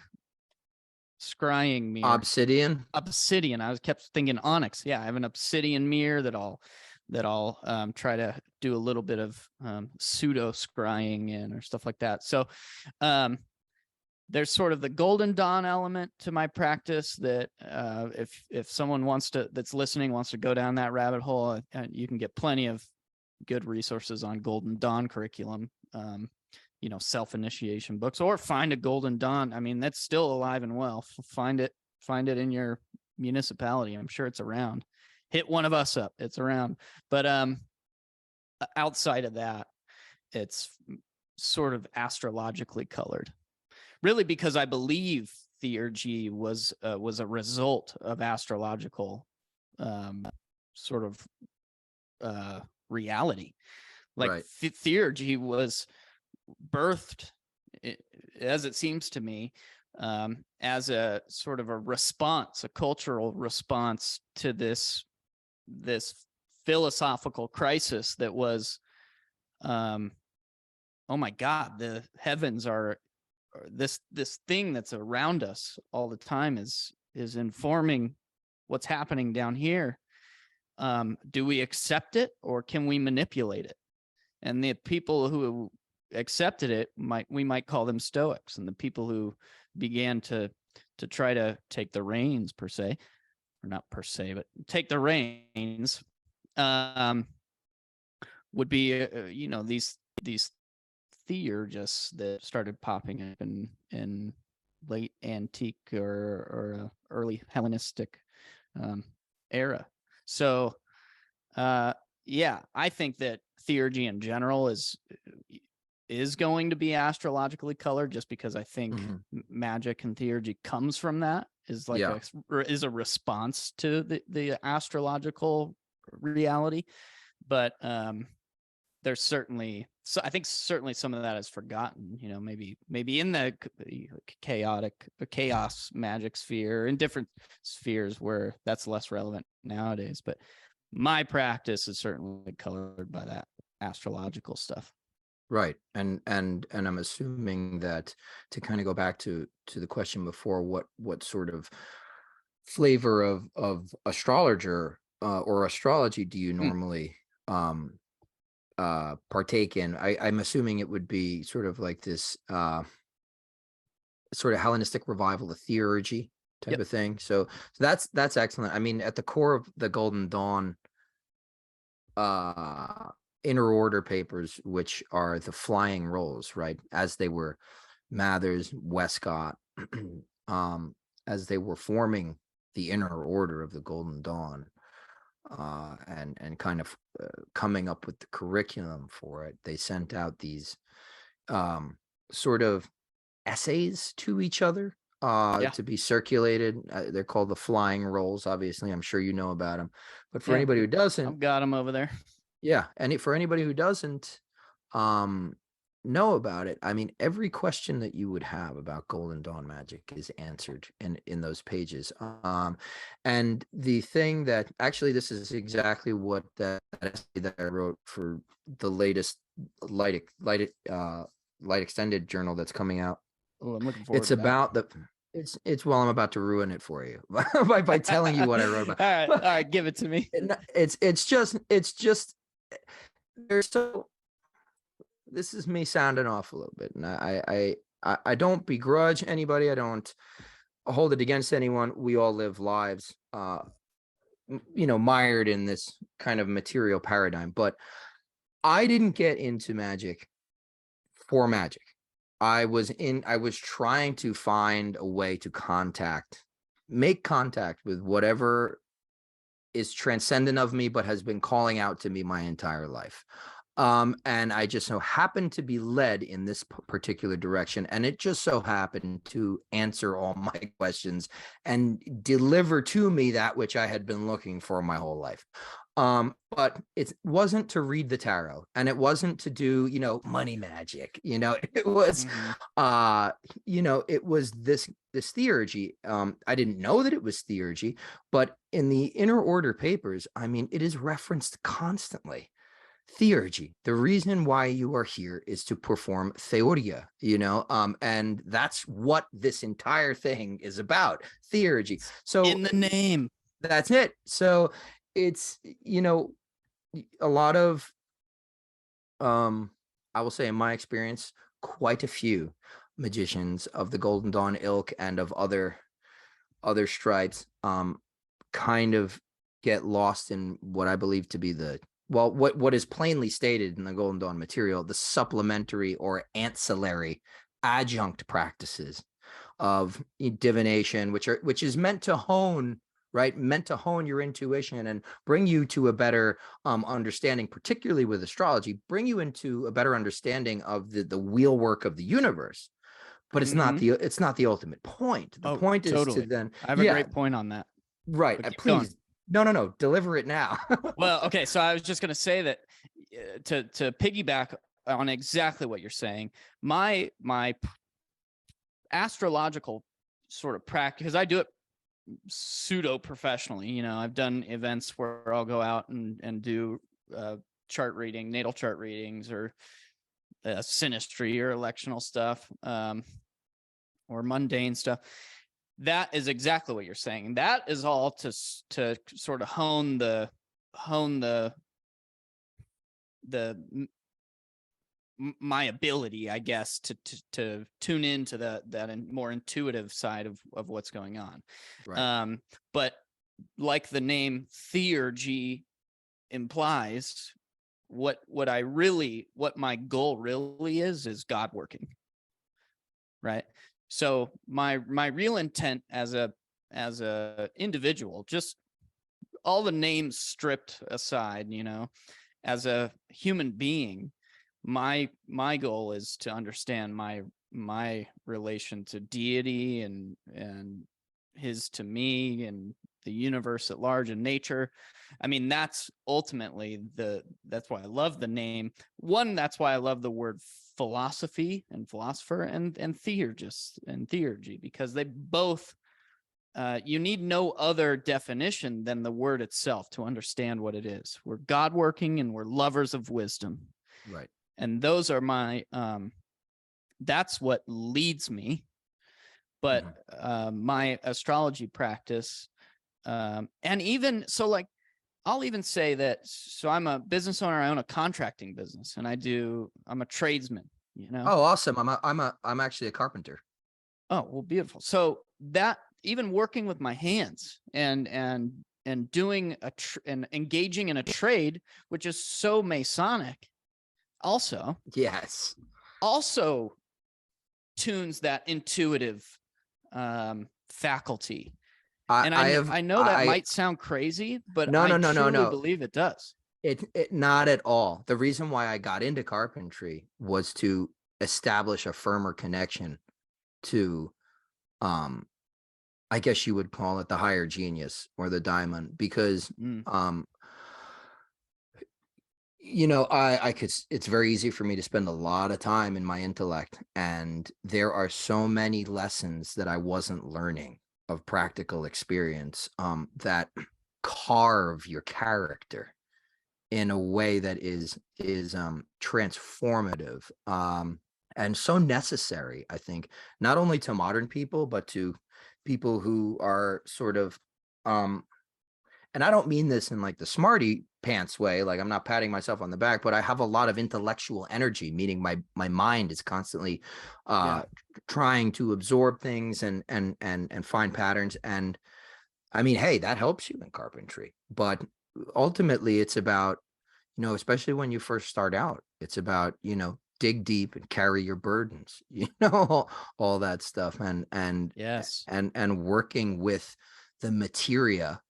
scrying mirror? Obsidian. I kept thinking onyx. Yeah, I have an obsidian mirror that I'll try to do a little bit of pseudo scrying in or stuff like that. So there's sort of the golden dawn element to my practice that if someone that's listening wants to go down that rabbit hole, you can get plenty of good resources on golden dawn curriculum, self-initiation books, or find a golden dawn. I mean, that's still alive and well. Find it in your municipality. I'm sure it's around. Hit one of us up. It's around. But outside of that, it's sort of astrologically colored. Really, because I believe Theurgy was a result of astrological sort of reality. Like Right. Theurgy was birthed, as it seems to me, as a sort of a cultural response to this philosophical crisis that was, oh my God, the heavens are this thing that's around us all the time is informing what's happening down here. Do we accept it or can we manipulate it? And the people who accepted it we might call them Stoics, and the people who began to try to take the reins per se, or not per se, but take the reins, would be these theurgists that started popping up in late antique or early Hellenistic era. So I think that Theurgy in general is going to be astrologically colored, just because I think magic and Theurgy comes from that, is like is a response to the astrological reality. But there's certainly, so I think certainly some of that is forgotten, maybe in the chaos magic sphere, in different spheres where that's less relevant nowadays. But my practice is certainly colored by that astrological stuff. Right. And I'm assuming that, to kind of go back to the question before, what sort of flavor of astrologer or astrology do you normally partake in? I'm assuming it would be sort of like this sort of Hellenistic revival of Theurgy type of thing. So that's excellent. I mean, at the core of the Golden Dawn inner order papers, which are the flying rolls, right, as they were Mathers, Westcott, as they were forming the inner order of the Golden Dawn, and kind of coming up with the curriculum for it, they sent out these sort of essays to each other to be circulated. They're called the flying rolls. Obviously, I'm sure you know about them, but for anybody who doesn't, I've got them over there. Yeah, and for anybody who doesn't know about it, I mean, every question that you would have about Golden Dawn magic is answered in those pages. And the thing that actually, this is exactly what that essay that I wrote for the latest light extended journal that's coming out. Oh, I'm looking forward It's to about that. It's well, I'm about to ruin it for you by telling you what I wrote about. All right, give it to me. It's just there's so this is me sounding off a little bit, and I don't begrudge anybody. I don't hold it against anyone. We all live lives, mired in this kind of material paradigm. But I didn't get into magic for magic. I was trying to find a way to make contact with whatever is transcendent of me, but has been calling out to me my entire life. And I just so happened to be led in this particular direction. And it just so happened to answer all my questions and deliver to me that which I had been looking for my whole life. But it wasn't to read the tarot, and it wasn't to do, money magic, it was, it was this theurgy. I didn't know that it was theurgy, but in the inner order papers, I mean, it is referenced constantly. Theurgy, the reason why you are here is to perform theoria, and that's what this entire thing is about, theurgy. So in the name, that's it. So it's, a lot of, I will say in my experience, quite a few magicians of the Golden Dawn ilk and of other stripes, kind of get lost in what I believe to be what is plainly stated in the Golden Dawn material, the supplementary or ancillary adjunct practices of divination, which is meant to hone, right? Meant to hone your intuition and bring you to a better understanding, particularly with astrology, bring you into a better understanding of the wheel work of the universe. But it's not the ultimate point. The point is to then, I have a great point on that. Right. Please. No. Deliver it now. Well, okay. So I was just going to say that to piggyback on exactly what you're saying, my astrological sort of practice, because I do it pseudo professionally. I've done events where I'll go out and do chart reading, natal chart readings, or synastry or electional stuff, or mundane stuff. That is exactly what you're saying. That is all to sort of hone the my ability, I guess, to tune into that more intuitive side of what's going on. Right. But like the name Theurgy implies, what my goal really is God working. Right. So my real intent as a individual, just all the names stripped aside, as a human being, my goal is to understand my relation to deity and his to me and the universe at large and nature. I mean, that's ultimately that's why I love the name. One, that's why I love the word philosophy and philosopher and theurgist and theurgy, because they both, you need no other definition than the word itself to understand what it is. We're God working and we're lovers of wisdom. Right. And those are my, that's what leads me. But my astrology practice, and even so, like, I'll even say that, so I'm a business owner. I own a contracting business, and I'm a tradesman, Oh, awesome. I'm actually a carpenter. Oh, well, beautiful. So that, even working with my hands and doing and engaging in a trade, which is so Masonic, also tunes that intuitive faculty. I know that might sound crazy, but I truly believe it does. It not at all. The reason why I got into carpentry was to establish a firmer connection to, I guess you would call it the higher genius or the diamond, because it's very easy for me to spend a lot of time in my intellect, and there are so many lessons that I wasn't learning of practical experience, that carve your character in a way that is transformative. and so necessary, I think, not only to modern people, but to people who are sort of, and I don't mean this in like the smarty pants way, like I'm not patting myself on the back, but I have a lot of intellectual energy, meaning my mind is constantly Yeah. trying to absorb things and find patterns. And I mean, hey, that helps you in carpentry, but ultimately it's about, especially when you first start out, it's about, dig deep and carry your burdens, all that stuff, Yes. and working with the materia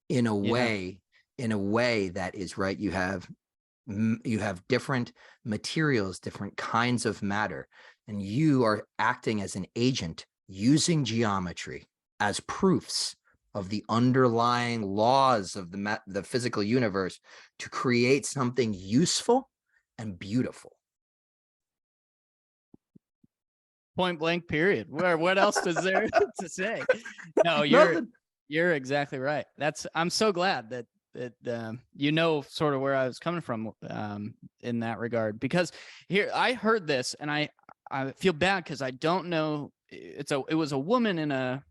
in a Yeah. way, that is right. You have different materials, different kinds of matter, and you are acting as an agent using geometry as proofs of the underlying laws of the physical universe to create something useful and beautiful. Point blank, period. What else is there to say? No, Nothing. you're exactly right. I'm so glad that sort of where I was coming from in that regard, because here I heard this and I feel bad because I don't know. It was a woman in a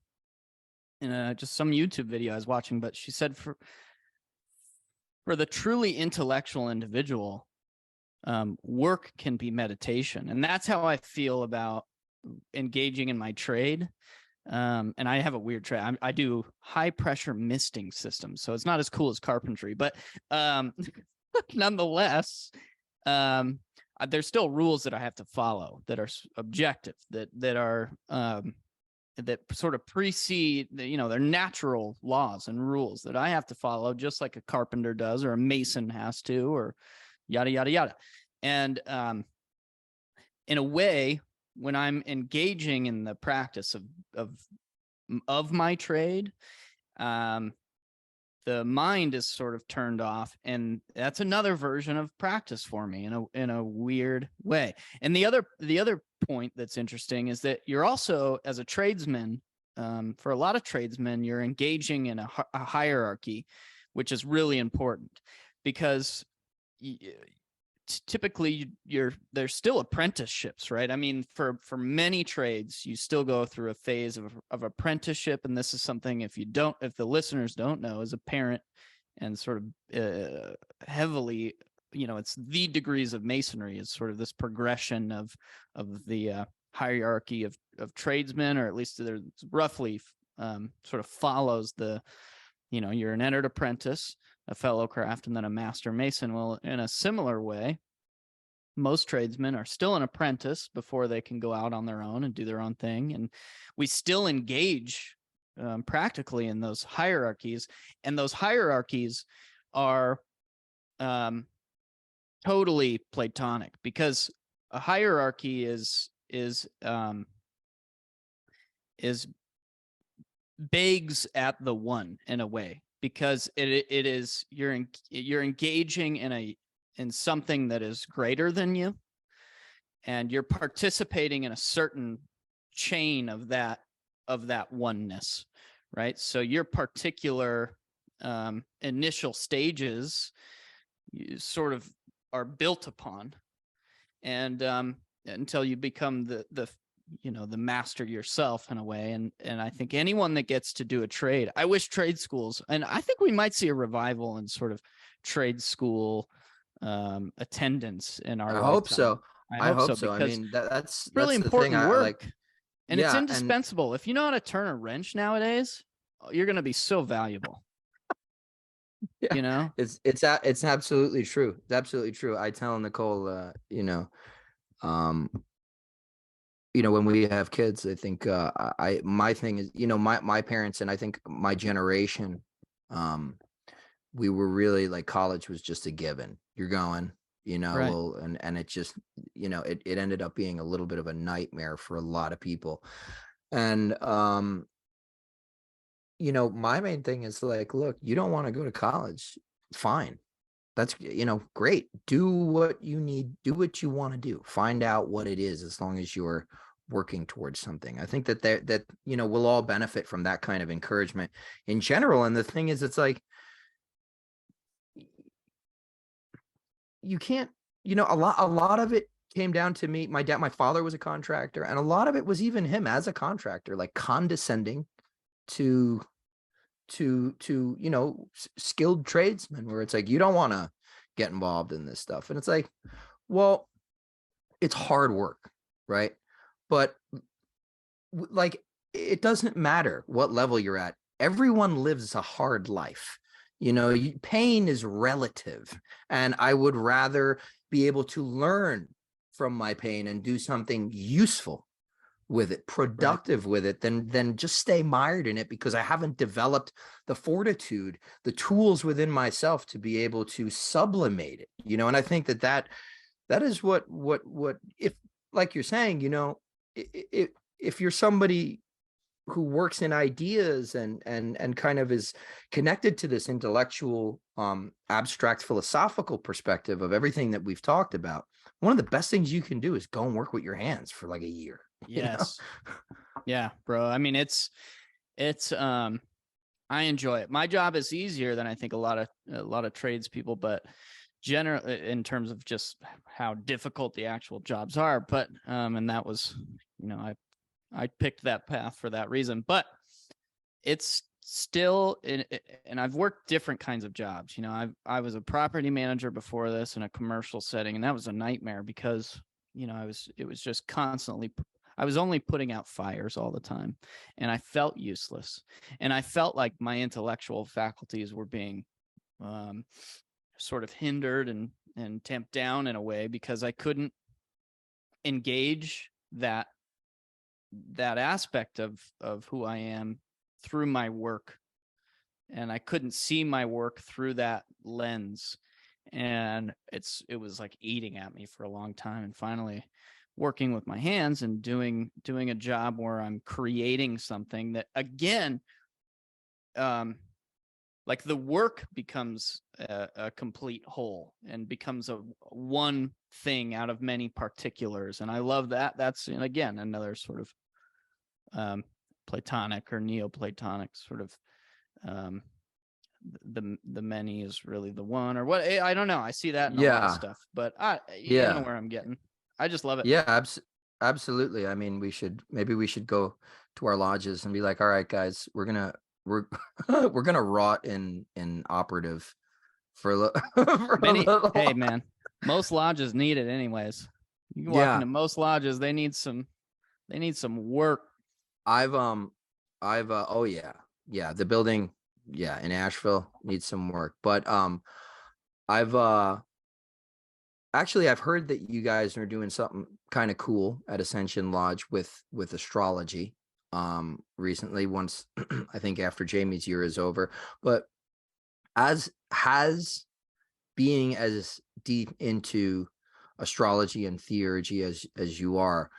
just some YouTube video I was watching, but she said for the truly intellectual individual, work can be meditation, and that's how I feel about engaging in my trade. And I have a weird trade. I do high pressure misting systems, so it's not as cool as carpentry, but nonetheless, there's still rules that I have to follow that are objective, that are that sort of precede, they're natural laws and rules that I have to follow, just like a carpenter does, or a mason has to, or yada yada yada. And in a way, when I'm engaging in the practice of my trade, the mind is sort of turned off, and that's another version of practice for me in a weird way. And the other point that's interesting is that you're also, as a tradesman, for a lot of tradesmen, you're engaging in a hierarchy, which is really important, because typically there's still apprenticeships, right? I mean, for many trades, you still go through a phase of apprenticeship. And this is something, if the listeners don't know, as a parent, and sort of heavily, it's the degrees of masonry is sort of this progression of the hierarchy of tradesmen, or at least there's roughly sort of follows the, you're an entered apprentice, a fellow craft, and then a master mason. Well, in a similar way, most tradesmen are still an apprentice before they can go out on their own and do their own thing. And we still engage practically in those hierarchies. And those hierarchies are totally Platonic, because a hierarchy is begs at the one, in a way, because it is you're engaging in something that is greater than you, and you're participating in a certain chain of that oneness, right? So your particular initial stages, you sort of are built upon, and until you become the master yourself, in a way. And I think anyone that gets to do a trade, I wish trade schools, and I think we might see a revival in sort of trade school attendance in our I lifetime. hope so. I I hope hope so, so. I because mean, that's it's really the thing important I like. work, and it's Yeah, and indispensable. If you know how to turn a wrench nowadays, you're going to be so valuable. yeah, it's absolutely true. It's absolutely true. I tell Nicole, um, when we have kids, I think my thing is, my parents, and I think my generation, we were really like, college was just a given. You're going, Right. well, and it just, it ended up being a little bit of a nightmare for a lot of people. And my main thing is like, look, you don't want to go to college, fine. That's, great. Do what you need, do what you want to do. Find out what it is, as long as you're working towards something. I think that we'll all benefit from that kind of encouragement in general. And the thing is, it's like, you can't, a lot of it came down to me. My father was a contractor, and a lot of it was even him as a contractor, like condescending to skilled tradesmen, where it's like, you don't want to get involved in this stuff. And it's like, well, it's hard work, right? But like, it doesn't matter what level you're at. Everyone lives a hard life. Pain is relative, and I would rather be able to learn from my pain and do something useful with it, productive with it, than just stay mired in it, because I haven't developed the fortitude, the tools within myself to be able to sublimate it. And I think that is what if, like you're saying, if you're somebody who works in ideas and kind of is connected to this intellectual, abstract philosophical perspective of everything that we've talked about, one of the best things you can do is go and work with your hands for like a year. Yes. Yeah, bro. I mean, it's I enjoy it. My job is easier than I think a lot of tradespeople, but generally in terms of just how difficult the actual jobs are. But and that was, I picked that path for that reason. But it's still, and I've worked different kinds of jobs. I was a property manager before this in a commercial setting, and that was a nightmare because it was just constantly, I was only putting out fires all the time, and I felt useless, and I felt like my intellectual faculties were being sort of hindered and tamped down in a way, because I couldn't engage that aspect of who I am through my work, and I couldn't see my work through that lens, and it was like eating at me for a long time. And finally, working with my hands and doing a job where I'm creating something that, again, like the work becomes a complete whole and becomes a one thing out of many particulars. And I love that. That's, again, another sort of Platonic or Neoplatonic sort of, the many is really the one, or what, I don't know. I see that in a lot of stuff, but you know where I'm getting. I just love it. Yeah, absolutely. I mean, maybe we should go to our lodges and be like, all right, guys, we're gonna rot in operative for a little. Hey, man, most lodges need it anyways. You can walk into most lodges, they need some work. Oh yeah, the building, in Asheville needs some work, but I've actually, I've heard that you guys are doing something kind of cool at Ascension Lodge with astrology recently, once I think after Jamie's year is over. But being as deep into astrology and theurgy as you are,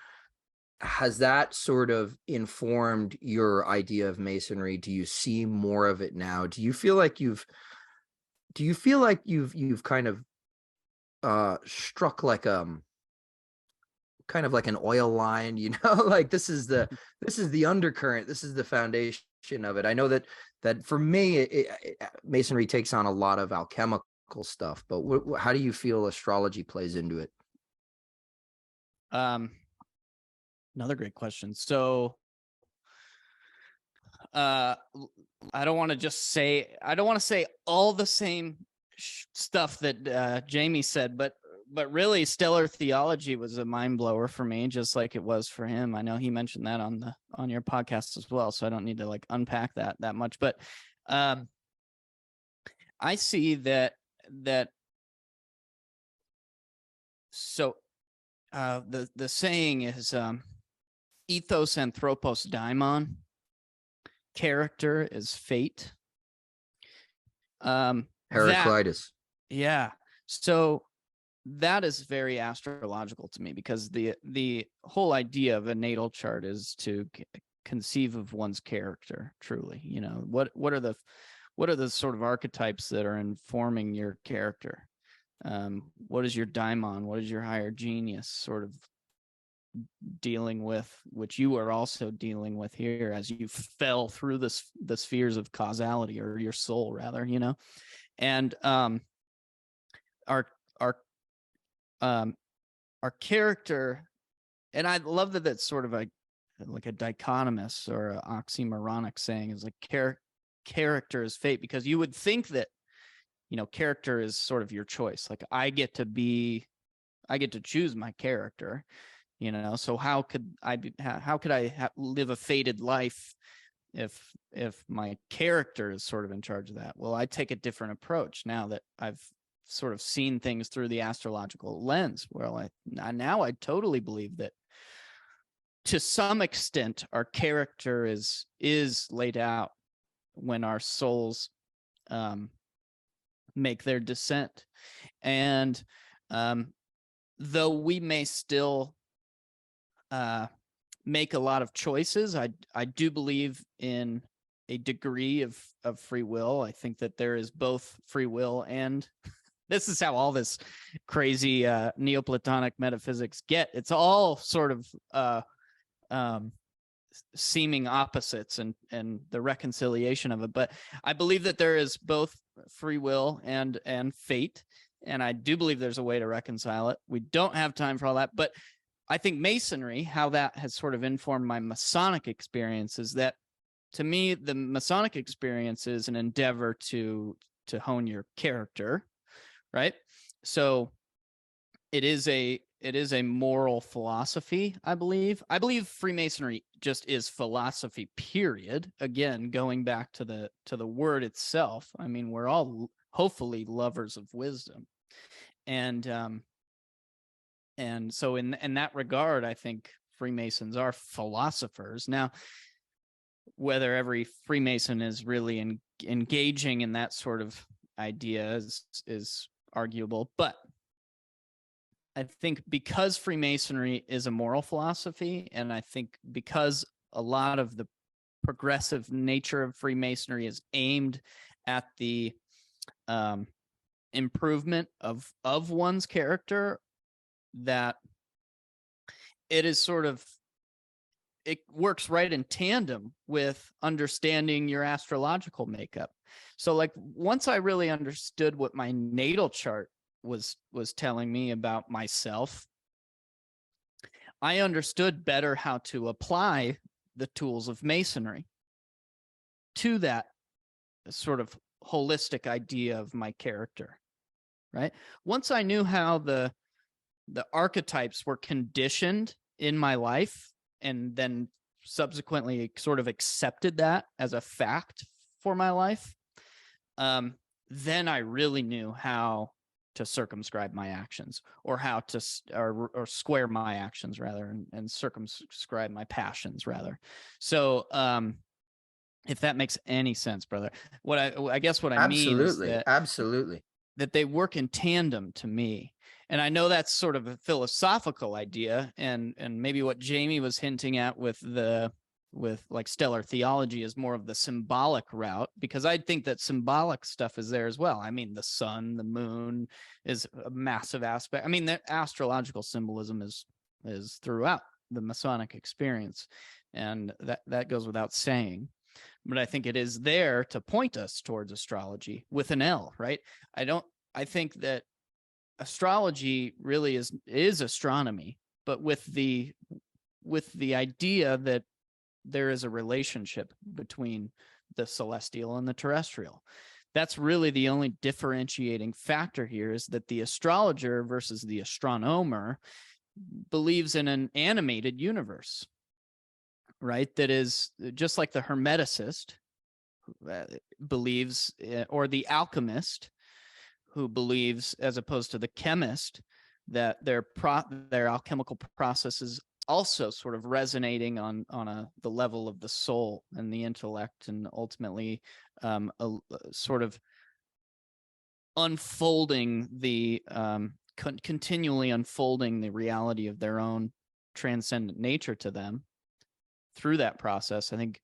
has that sort of informed your idea of Masonry? Do you see more of it now? Do you feel like you've kind of struck like kind of like an oil line, like this is the undercurrent, this is the foundation of it? I know that for me, Masonry takes on a lot of alchemical stuff, but how do you feel astrology plays into it? Another great question. So I don't want to say all the same stuff that Jamie said, but really, stellar theology was a mind blower for me, just like it was for him. I know he mentioned that on your podcast as well, so I don't need to like unpack that much. But I see that. So the saying is ethos anthropos daimon. Character is fate. Heraclitus. Yeah. So that is very astrological to me, because the whole idea of a natal chart is to conceive of one's character truly. What are the sort of archetypes that are informing your character? What is your daimon? What is your higher genius sort of dealing with, which you are also dealing with here as you fell through the spheres of causality, or your soul rather, and our our character, and I love that that's sort of like a dichotomous or an oxymoronic saying, is like character is fate, because you would think that, you know, character is sort of your choice. Like I get to choose my character, you know, so how could I live a fated life if my character is sort of in charge of that? Well, I take a different approach now that I've sort of seen things through the astrological lens. Well, now I totally believe that to some extent our character is laid out when our souls make their descent. And though we may still make a lot of choices, I do believe in a degree of free will. I think that there is both free will and this is how all this crazy Neoplatonic metaphysics it's all sort of seeming opposites and the reconciliation of it. But I believe that there is both free will and fate. And I do believe there's a way to reconcile it. We don't have time for all that, but I think Masonry, how that has sort of informed my Masonic experience, is that to me, the Masonic experience is an endeavor to hone your character, right? So it is a moral philosophy, I believe. I believe Freemasonry just is philosophy, period. Again, going back to the word itself. I mean, we're all hopefully lovers of wisdom. And so in that regard, I think Freemasons are philosophers. Now, whether every Freemason is really engaging in that sort of idea is arguable, but I think because Freemasonry is a moral philosophy, and I think because a lot of the progressive nature of Freemasonry is aimed at the improvement of one's character, that it is sort of, it works right in tandem with understanding your astrological makeup. So like once I really understood what my natal chart was telling me about myself, I understood better how to apply the tools of Masonry to that sort of holistic idea of my character, right? Once I knew how the archetypes were conditioned in my life, and then subsequently sort of accepted that as a fact for my life, then I really knew how to circumscribe my actions, or how to or square my actions rather, and circumscribe my passions rather. So if that makes any sense, brother, what I guess what I mean is that absolutely that they work in tandem to me. And I know that's sort of a philosophical idea, and maybe what Jamie was hinting at with like stellar theology is more of the symbolic route, because I think that symbolic stuff is there as well. I mean, the sun, the moon is a massive aspect. I mean, the astrological symbolism is throughout the Masonic experience, and that goes without saying. But I think it is there to point us towards astrology with an L, right? I think that astrology really is astronomy, but with the idea that there is a relationship between the celestial and the terrestrial. That's really the only differentiating factor here, is that the astrologer versus the astronomer believes in an animated universe, right? That is just like the Hermeticist believes, or the alchemist who believes, as opposed to the chemist, that their alchemical process is also sort of resonating on the level of the soul and the intellect, and ultimately sort of unfolding continually unfolding the reality of their own transcendent nature to them through that process. I think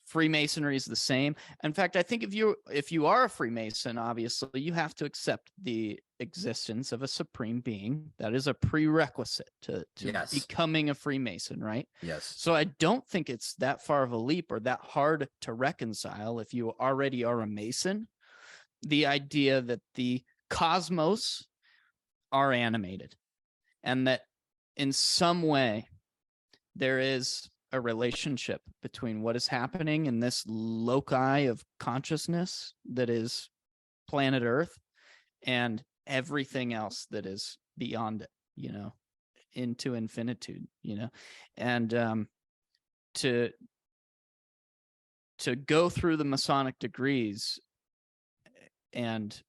Freemasonry is the same. In fact, I think if you are a Freemason, obviously you have to accept the existence of a supreme being. That is a prerequisite to yes. becoming a Freemason, right? Yes. So I don't think it's that far of a leap or that hard to reconcile, if you already are a Mason, the idea that the cosmos are animated, and that in some way, there is a relationship between what is happening in this loci of consciousness that is planet Earth and everything else that is beyond it, into infinitude, and to go through the Masonic degrees and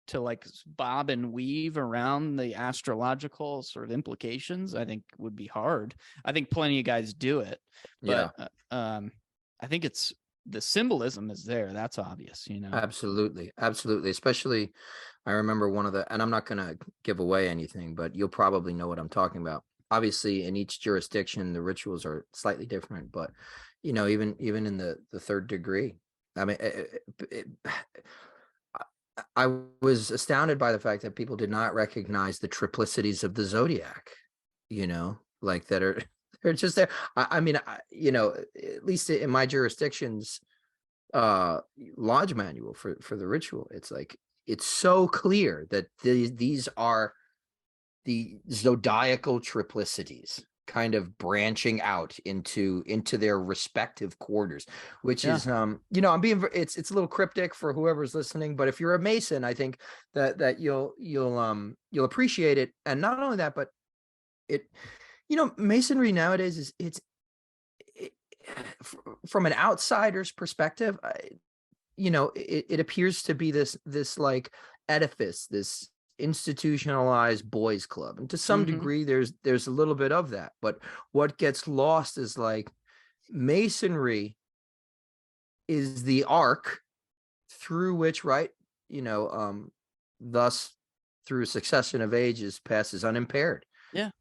to like bob and weave around the astrological sort of implications, I think would be hard. I think plenty of guys do it, but I think it's the symbolism is there. That's obvious, Absolutely. Especially, I remember and I'm not going to give away anything, but you'll probably know what I'm talking about. Obviously, in each jurisdiction, the rituals are slightly different, but even in the third degree, I mean, I was astounded by the fact that people did not recognize the triplicities of the zodiac, like that are they're just there. I mean, at least in my jurisdictions, lodge manual for the ritual, it's like it's so clear that these are the zodiacal triplicities kind of branching out into their respective quarters, which is I'm being it's a little cryptic for whoever's listening, but if you're a Mason, I think that you'll appreciate it. And not only that, but it Masonry nowadays is from an outsider's perspective, it appears to be this like edifice, this institutionalized boys club, and to some degree there's a little bit of that, but what gets lost is like Masonry is the arc through which, thus through a succession of ages passes unimpaired. The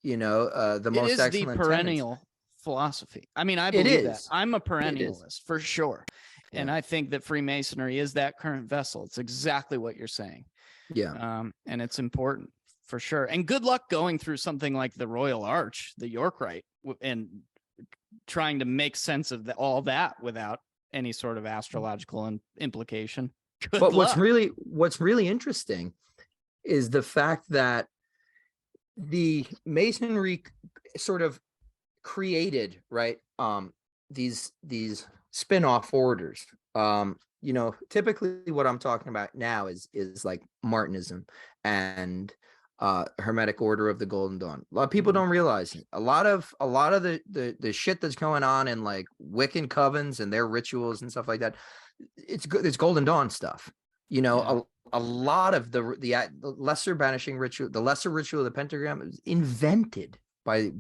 most excellent the perennial philosophy. I mean, I believe that. I'm a perennialist for sure. Yeah. And I think that Freemasonry is that current vessel. It's exactly what you're saying. Yeah. And it's important for sure. And good luck going through something like the Royal Arch, the York Rite, and trying to make sense of all that without any sort of astrological implication. But what's really interesting is the fact that the Masonry sort of created, these spin-off orders. Typically what I'm talking about now is like Martinism and Hermetic Order of the Golden Dawn. A lot of people don't realize it. A lot of the shit that's going on in like Wiccan covens and their rituals and stuff like that, it's good. It's Golden Dawn stuff. A lot of the lesser banishing ritual, the lesser ritual of the pentagram, was invented by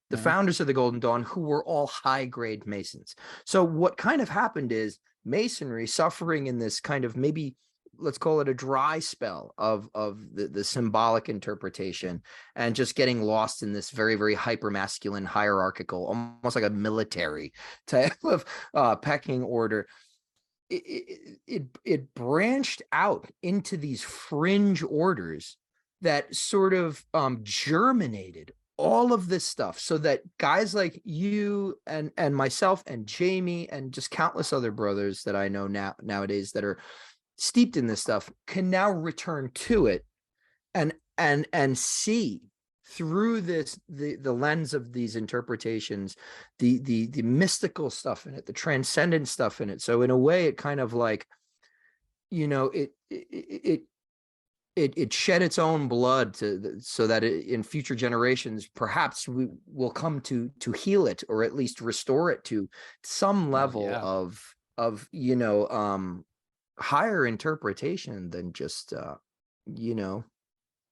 the founders of the Golden Dawn, who were all high-grade Masons. So what kind of happened is Masonry, suffering in this kind of, maybe let's call it a dry spell of the symbolic interpretation, and just getting lost in this very, very hyper-masculine, hierarchical, almost like a military type of pecking order. It branched out into these fringe orders that sort of germinated all of this stuff, so that guys like you and myself and Jamie and just countless other brothers that I know nowadays that are steeped in this stuff can now return to it and see through the lens of these interpretations, the mystical stuff in it, the transcendent stuff in it. So in a way, it kind of like, it shed its own blood so that in future generations, perhaps we will come to heal it, or at least restore it to some level of higher interterpretation than just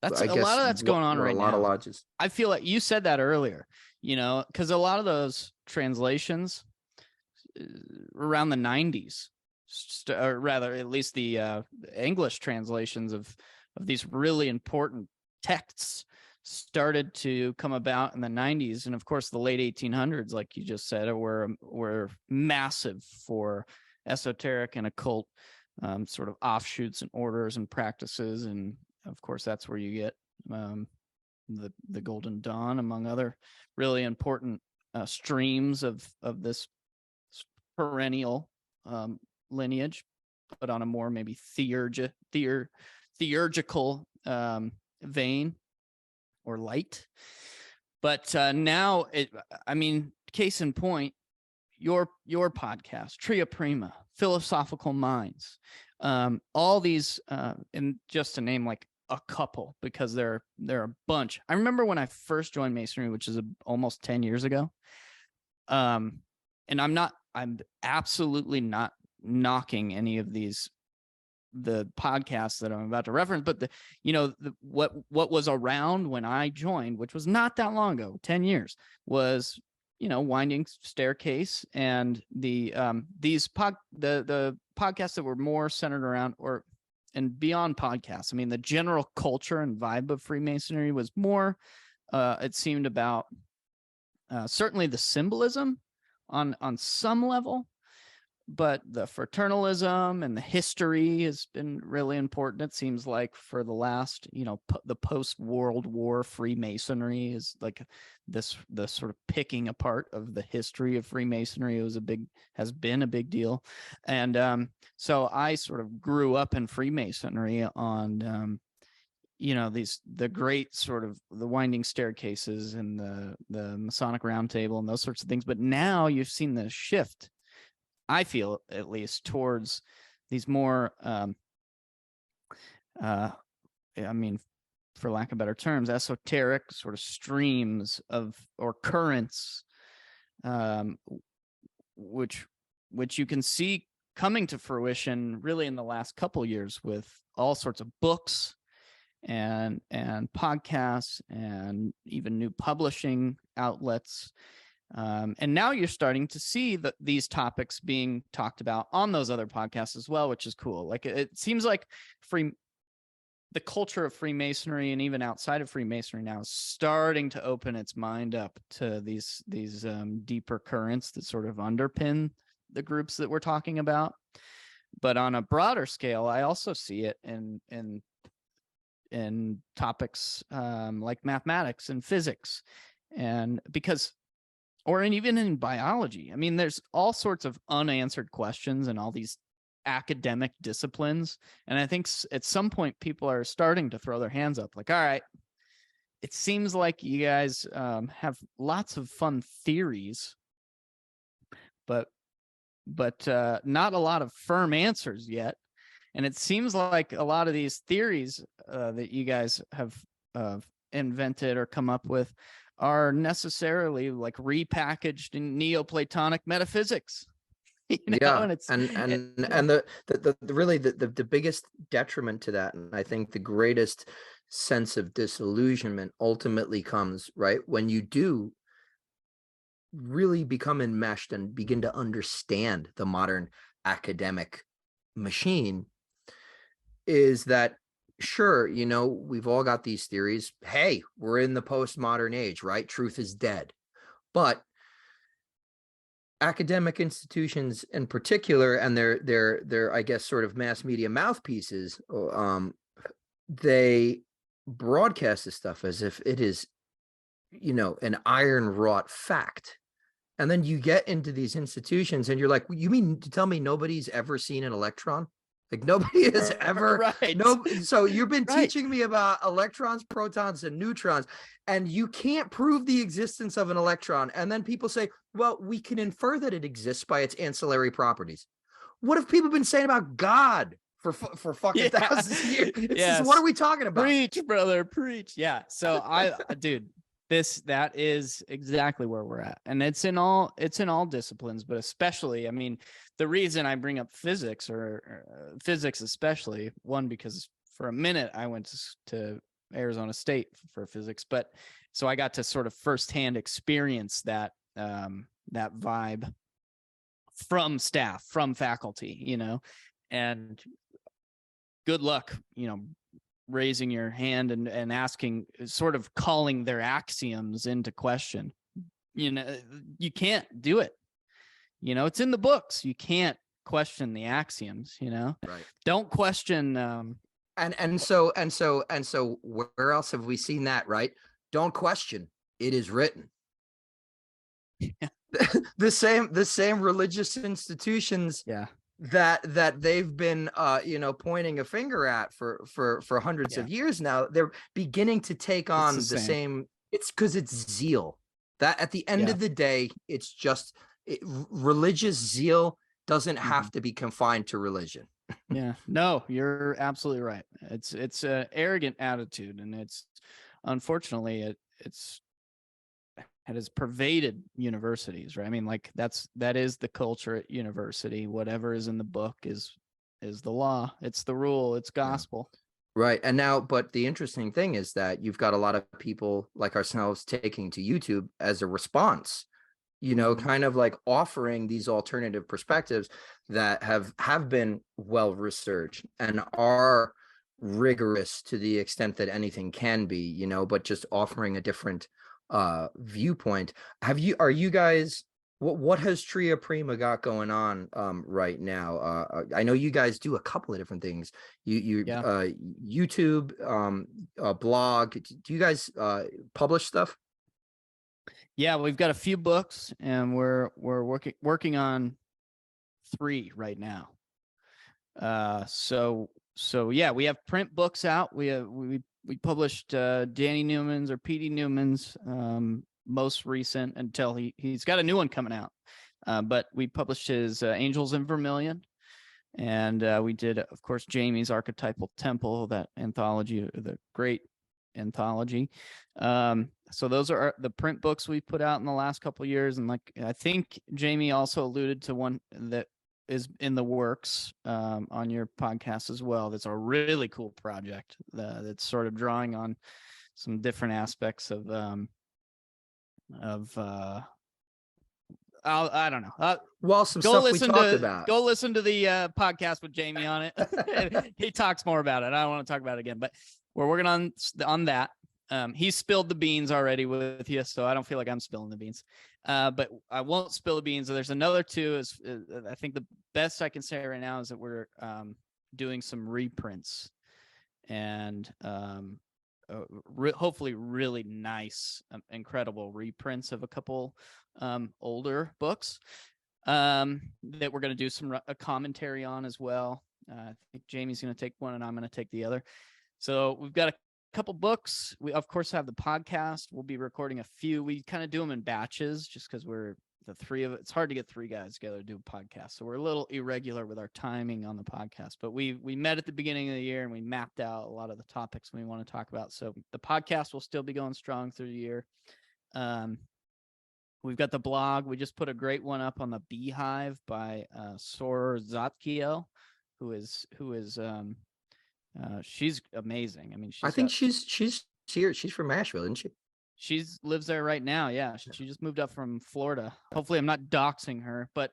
that's a lot of that's going on right now. A lot of lodges. I feel like you said that earlier, because a lot of those translations around the 90s, or rather, at least the English translations of these really important texts started to come about in the 90s. And of course, the late 1800s, like you just said, were massive for esoteric and occult sort of offshoots and orders and practices. And of course, that's where you get the Golden Dawn, among other really important streams of this perennial lineage, but on a more maybe theurgical vein or light. But now, I mean, case in point, your podcast, Tria Prima, Philosophical Minds, all these, and just to name like a couple, because there are a bunch. I remember when I first joined Masonry, which is almost 10 years ago. And I'm absolutely not knocking any of the podcasts that I'm about to reference, but what was around when I joined, which was not that long ago, 10 years, was, Winding Staircase and the podcasts that were more centered around and beyond podcasts. I mean, the general culture and vibe of Freemasonry was more, it seemed, about certainly the symbolism on some level, but the fraternalism and the history has been really important. It seems like for the last, the post-World War Freemasonry is like the sort of picking apart of the history of Freemasonry has been a big deal. And so I sort of grew up in Freemasonry on, the great sort of the Winding Staircases and the Masonic Round Table and those sorts of things. But now you've seen the shift, I feel, at least, towards these more, I mean, for lack of better terms, esoteric sort of streams or currents, which you can see coming to fruition really in the last couple of years with all sorts of books and podcasts and even new publishing outlets. And now you're starting to see these topics being talked about on those other podcasts as well, which is cool. Like, it seems like the culture of Freemasonry and even outside of Freemasonry now is starting to open its mind up to these deeper currents that sort of underpin the groups that we're talking about. But on a broader scale, I also see it in topics like mathematics and physics, and even in biology. I mean, there's all sorts of unanswered questions in all these academic disciplines. And I think at some point people are starting to throw their hands up like, all right, it seems like you guys have lots of fun theories, but not a lot of firm answers yet. And it seems like a lot of these theories that you guys have invented or come up with are necessarily like repackaged in Neoplatonic metaphysics. Yeah, and it's and the really the biggest detriment to that, and I think the greatest sense of disillusionment ultimately comes right when you do really become enmeshed and begin to understand the modern academic machine, is that sure, we've all got these theories. Hey, we're in the postmodern age, right? Truth is dead. But academic institutions in particular, and their I guess sort of mass media mouthpieces, they broadcast this stuff as if it is, an iron wrought fact. And then you get into these institutions and you're like, you mean to tell me nobody's ever seen an electron? Like nobody has ever, right. So you've been teaching me about electrons, protons, and neutrons, and you can't prove the existence of an electron. And then people say, well, we can infer that it exists by its ancillary properties. What have people been saying about God for fucking thousands of years? What are we talking about? Preach, brother, preach. Yeah. So dude, that is exactly where we're at. And it's in all disciplines, but especially, I mean, the reason I bring up physics or physics, especially, one, because for a minute I went to Arizona State for physics, but so I got to sort of firsthand experience that vibe from staff, from faculty, and good luck, raising your hand and asking, sort of calling their axioms into question. You can't do it. It's in the books. You can't question the axioms, Right. Don't question. And so where else have we seen that, right? Don't question. It is written. Yeah. the same religious institutions. Yeah. that they've been pointing a finger at for hundreds of years now, they're beginning to take on the same It's because it's zeal. That at the end Yeah. of the day, it's just religious zeal doesn't Mhm. have to be confined to religion. Yeah, no, you're absolutely right. It's a arrogant attitude, and it's unfortunately it has pervaded universities, right? I mean, like that is the culture at university. Whatever is in the book is the law. It's the rule. It's Yeah. gospel. Right. And now, but the interesting thing is that you've got a lot of people like ourselves taking to YouTube as a response, Mhm. kind of like offering these alternative perspectives that have been well researched and are rigorous to the extent that anything can be, but just offering a different viewpoint. Are you guys, what has Tria Prima got going on right now? I know you guys do a couple of different things. Yeah. YouTube, blog. Do you guys publish stuff? Yeah, we've got a few books, and we're working on 3 right now. So yeah, we have print books out. We published Danny Newman's or PD Newman's most recent until he's got a new one coming out. But we published his Angels in Vermilion, and we did, of course, Jamie's Archetypal Temple, that anthology, the great anthology. So those are the print books we put out in the last couple of years, and like I think Jamie also alluded to one that is in the works on your podcast as well. That's a really cool project that's sort of drawing on some different aspects of I don't know. Well, some stuff we talked about. Go listen to the podcast with Jamie on it. He talks more about it. I don't want to talk about it again, but we're working on that. He spilled the beans already with you, so I don't feel like I'm spilling the beans. But I won't spill the beans. There's another 2. I think the best I can say right now is that we're doing some reprints, and hopefully really nice, incredible reprints of a couple older books that we're going to do a commentary on as well. I think Jamie's going to take one and I'm going to take the other. So we've got a couple books. We of course have the podcast. We'll be recording a few. We kind of do them in batches just because we're the 3 of it. It's hard to get 3 guys together to do a podcast. So we're a little irregular with our timing on the podcast, but we met at the beginning of the year and we mapped out a lot of the topics we want to talk about. So the podcast will still be going strong through the year. We've got the blog. We just put a great one up on the Beehive by Sor Zatkiel, who is she's amazing. I mean, I think she's here. She's from Asheville, isn't she? She lives there right now. Yeah, she just moved up from Florida. Hopefully, I'm not doxing her, but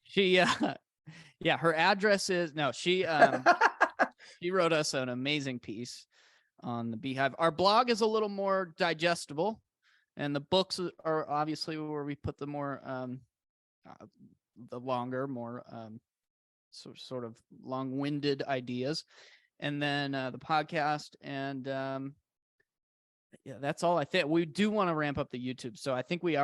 she yeah, her address is she wrote us an amazing piece on the Beehive. Our blog is a little more digestible, and the books are obviously where we put the more the longer, more sort of long-winded ideas, and then the podcast, and yeah, that's all. I think we do want to ramp up the YouTube, so I think we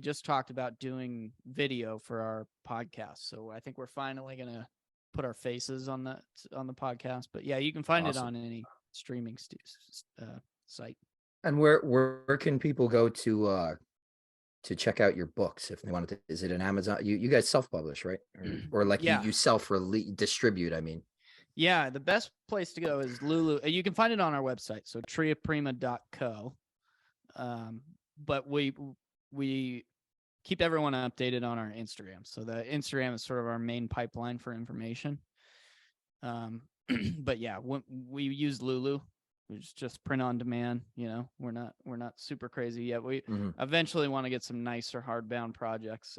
just talked about doing video for our podcast, so I think we're finally gonna put our faces on the podcast. But yeah, you can find it on any streaming site. And where can people go to check out your books if they wanted to? Is it an Amazon? You guys self-publish, right? Or like Yeah. you distribute, I mean. Yeah, the best place to go is Lulu. You can find it on our website, so triaprima.co. But we keep everyone updated on our Instagram. So the Instagram is sort of our main pipeline for information. But yeah, we use Lulu. It's just print on demand. We're not super crazy yet. We eventually want to get some nicer hardbound projects.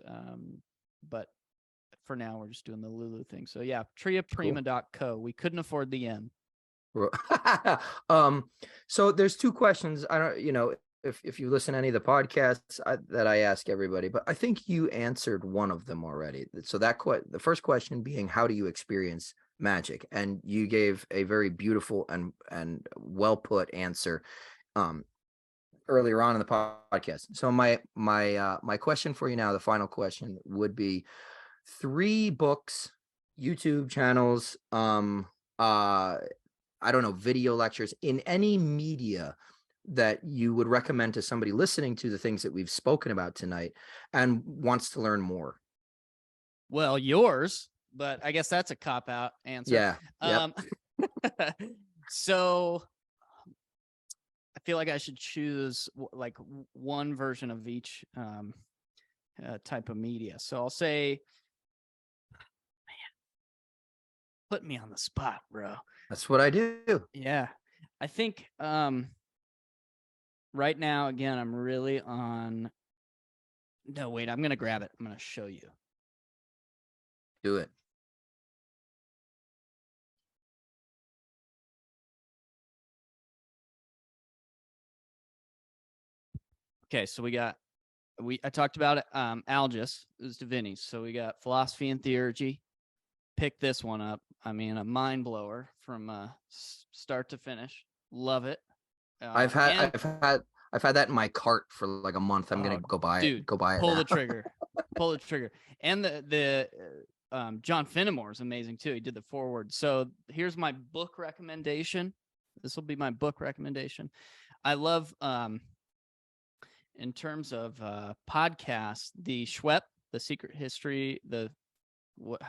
But for now, we're just doing the Lulu thing. So yeah, triaprima.co. We couldn't afford the N. So there's 2 questions. I don't, if you listen to any of the podcasts that I ask everybody, but I think you answered one of them already. So the first question being, how do you experience magic? And you gave a very beautiful and well put answer earlier on in the podcast. So my question for you now, the final question, would be 3 books, YouTube channels, I don't know, video lectures in any media that you would recommend to somebody listening to the things that we've spoken about tonight and wants to learn more? Well, yours, but I guess that's a cop-out answer. Yeah. Yep. So I feel like I should choose like one version of each type of media. So I'll say, man, put me on the spot, bro. That's what I do. Yeah. I think right now, again, I'm really on. No, wait, I'm going to grab it. I'm going to show you. Do it. Okay, so I talked about it. Algis is Divini's. So we got philosophy and theurgy. Pick this one up. I mean, a mind blower from start to finish. Love it. I've had that in my cart for like a month. I'm gonna go buy it. Go buy it. Pull the trigger. Pull the trigger. And the John Finnemore is amazing too. He did the foreword. So here's my book recommendation. This will be my book recommendation. I love in terms of podcasts, the Schwepp, The Secret History, what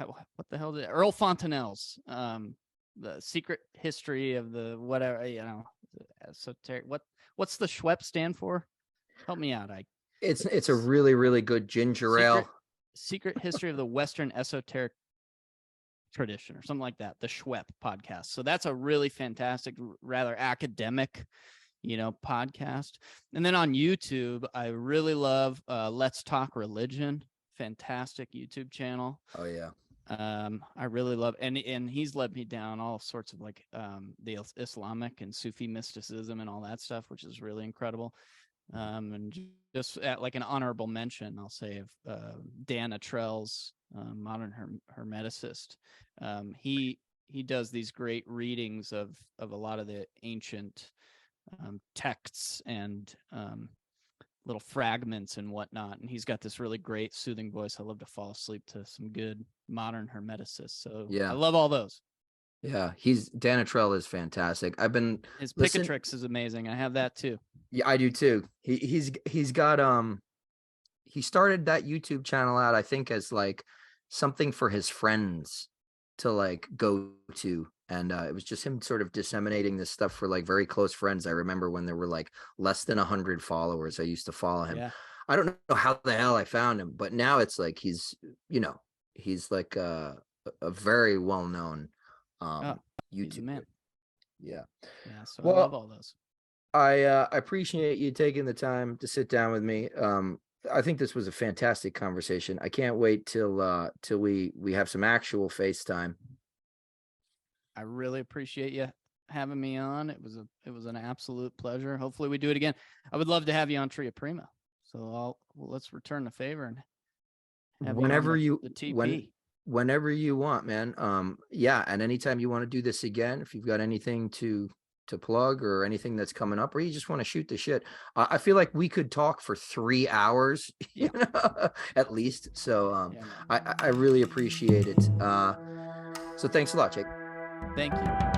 the hell did Earl Fontenelle's The Secret History of the whatever, esoteric. What's the Schwepp stand for? Help me out. It's a really, really good ginger ale. Secret History of the Western Esoteric Tradition or something like that. The Schwepp podcast. So that's a really fantastic, rather academic, podcast. And then on YouTube, I really love Let's Talk Religion. Fantastic YouTube channel. Oh yeah. I really love, and he's led me down all sorts of like the Islamic and Sufi mysticism and all that stuff, which is really incredible. And just at like an honorable mention, I'll say of Dan Atrell's Modern Hermeticist. He does these great readings of a lot of the ancient texts and little fragments and whatnot, and he's got this really great soothing voice. I love to fall asleep to some good modern hermeticists. So yeah, I love all those. Yeah, Dan Atrell is fantastic. His Picatrix is amazing. I have that too. Yeah, I do too. He's got he started that YouTube channel out, I think, as like something for his friends to like go to. And it was just him sort of disseminating this stuff for like very close friends. I remember when there were like less than 100 followers, I used to follow him. Yeah. I don't know how the hell I found him, but now it's like he's like a very well-known YouTube man. Yeah. So I love all those. I appreciate you taking the time to sit down with me. I think this was a fantastic conversation. I can't wait till we have some actual FaceTime. I really appreciate you having me on. It was an absolute pleasure. Hopefully we do it again. I would love to have you on Tria Prima. So let's return the favor and have whenever you on the TP. Whenever you want, man. Yeah, and anytime you want to do this again, if you've got anything to plug or anything that's coming up, or you just want to shoot the shit, I feel like we could talk for 3 hours, at least. So I really appreciate it. So thanks a lot, Jake. Thank you.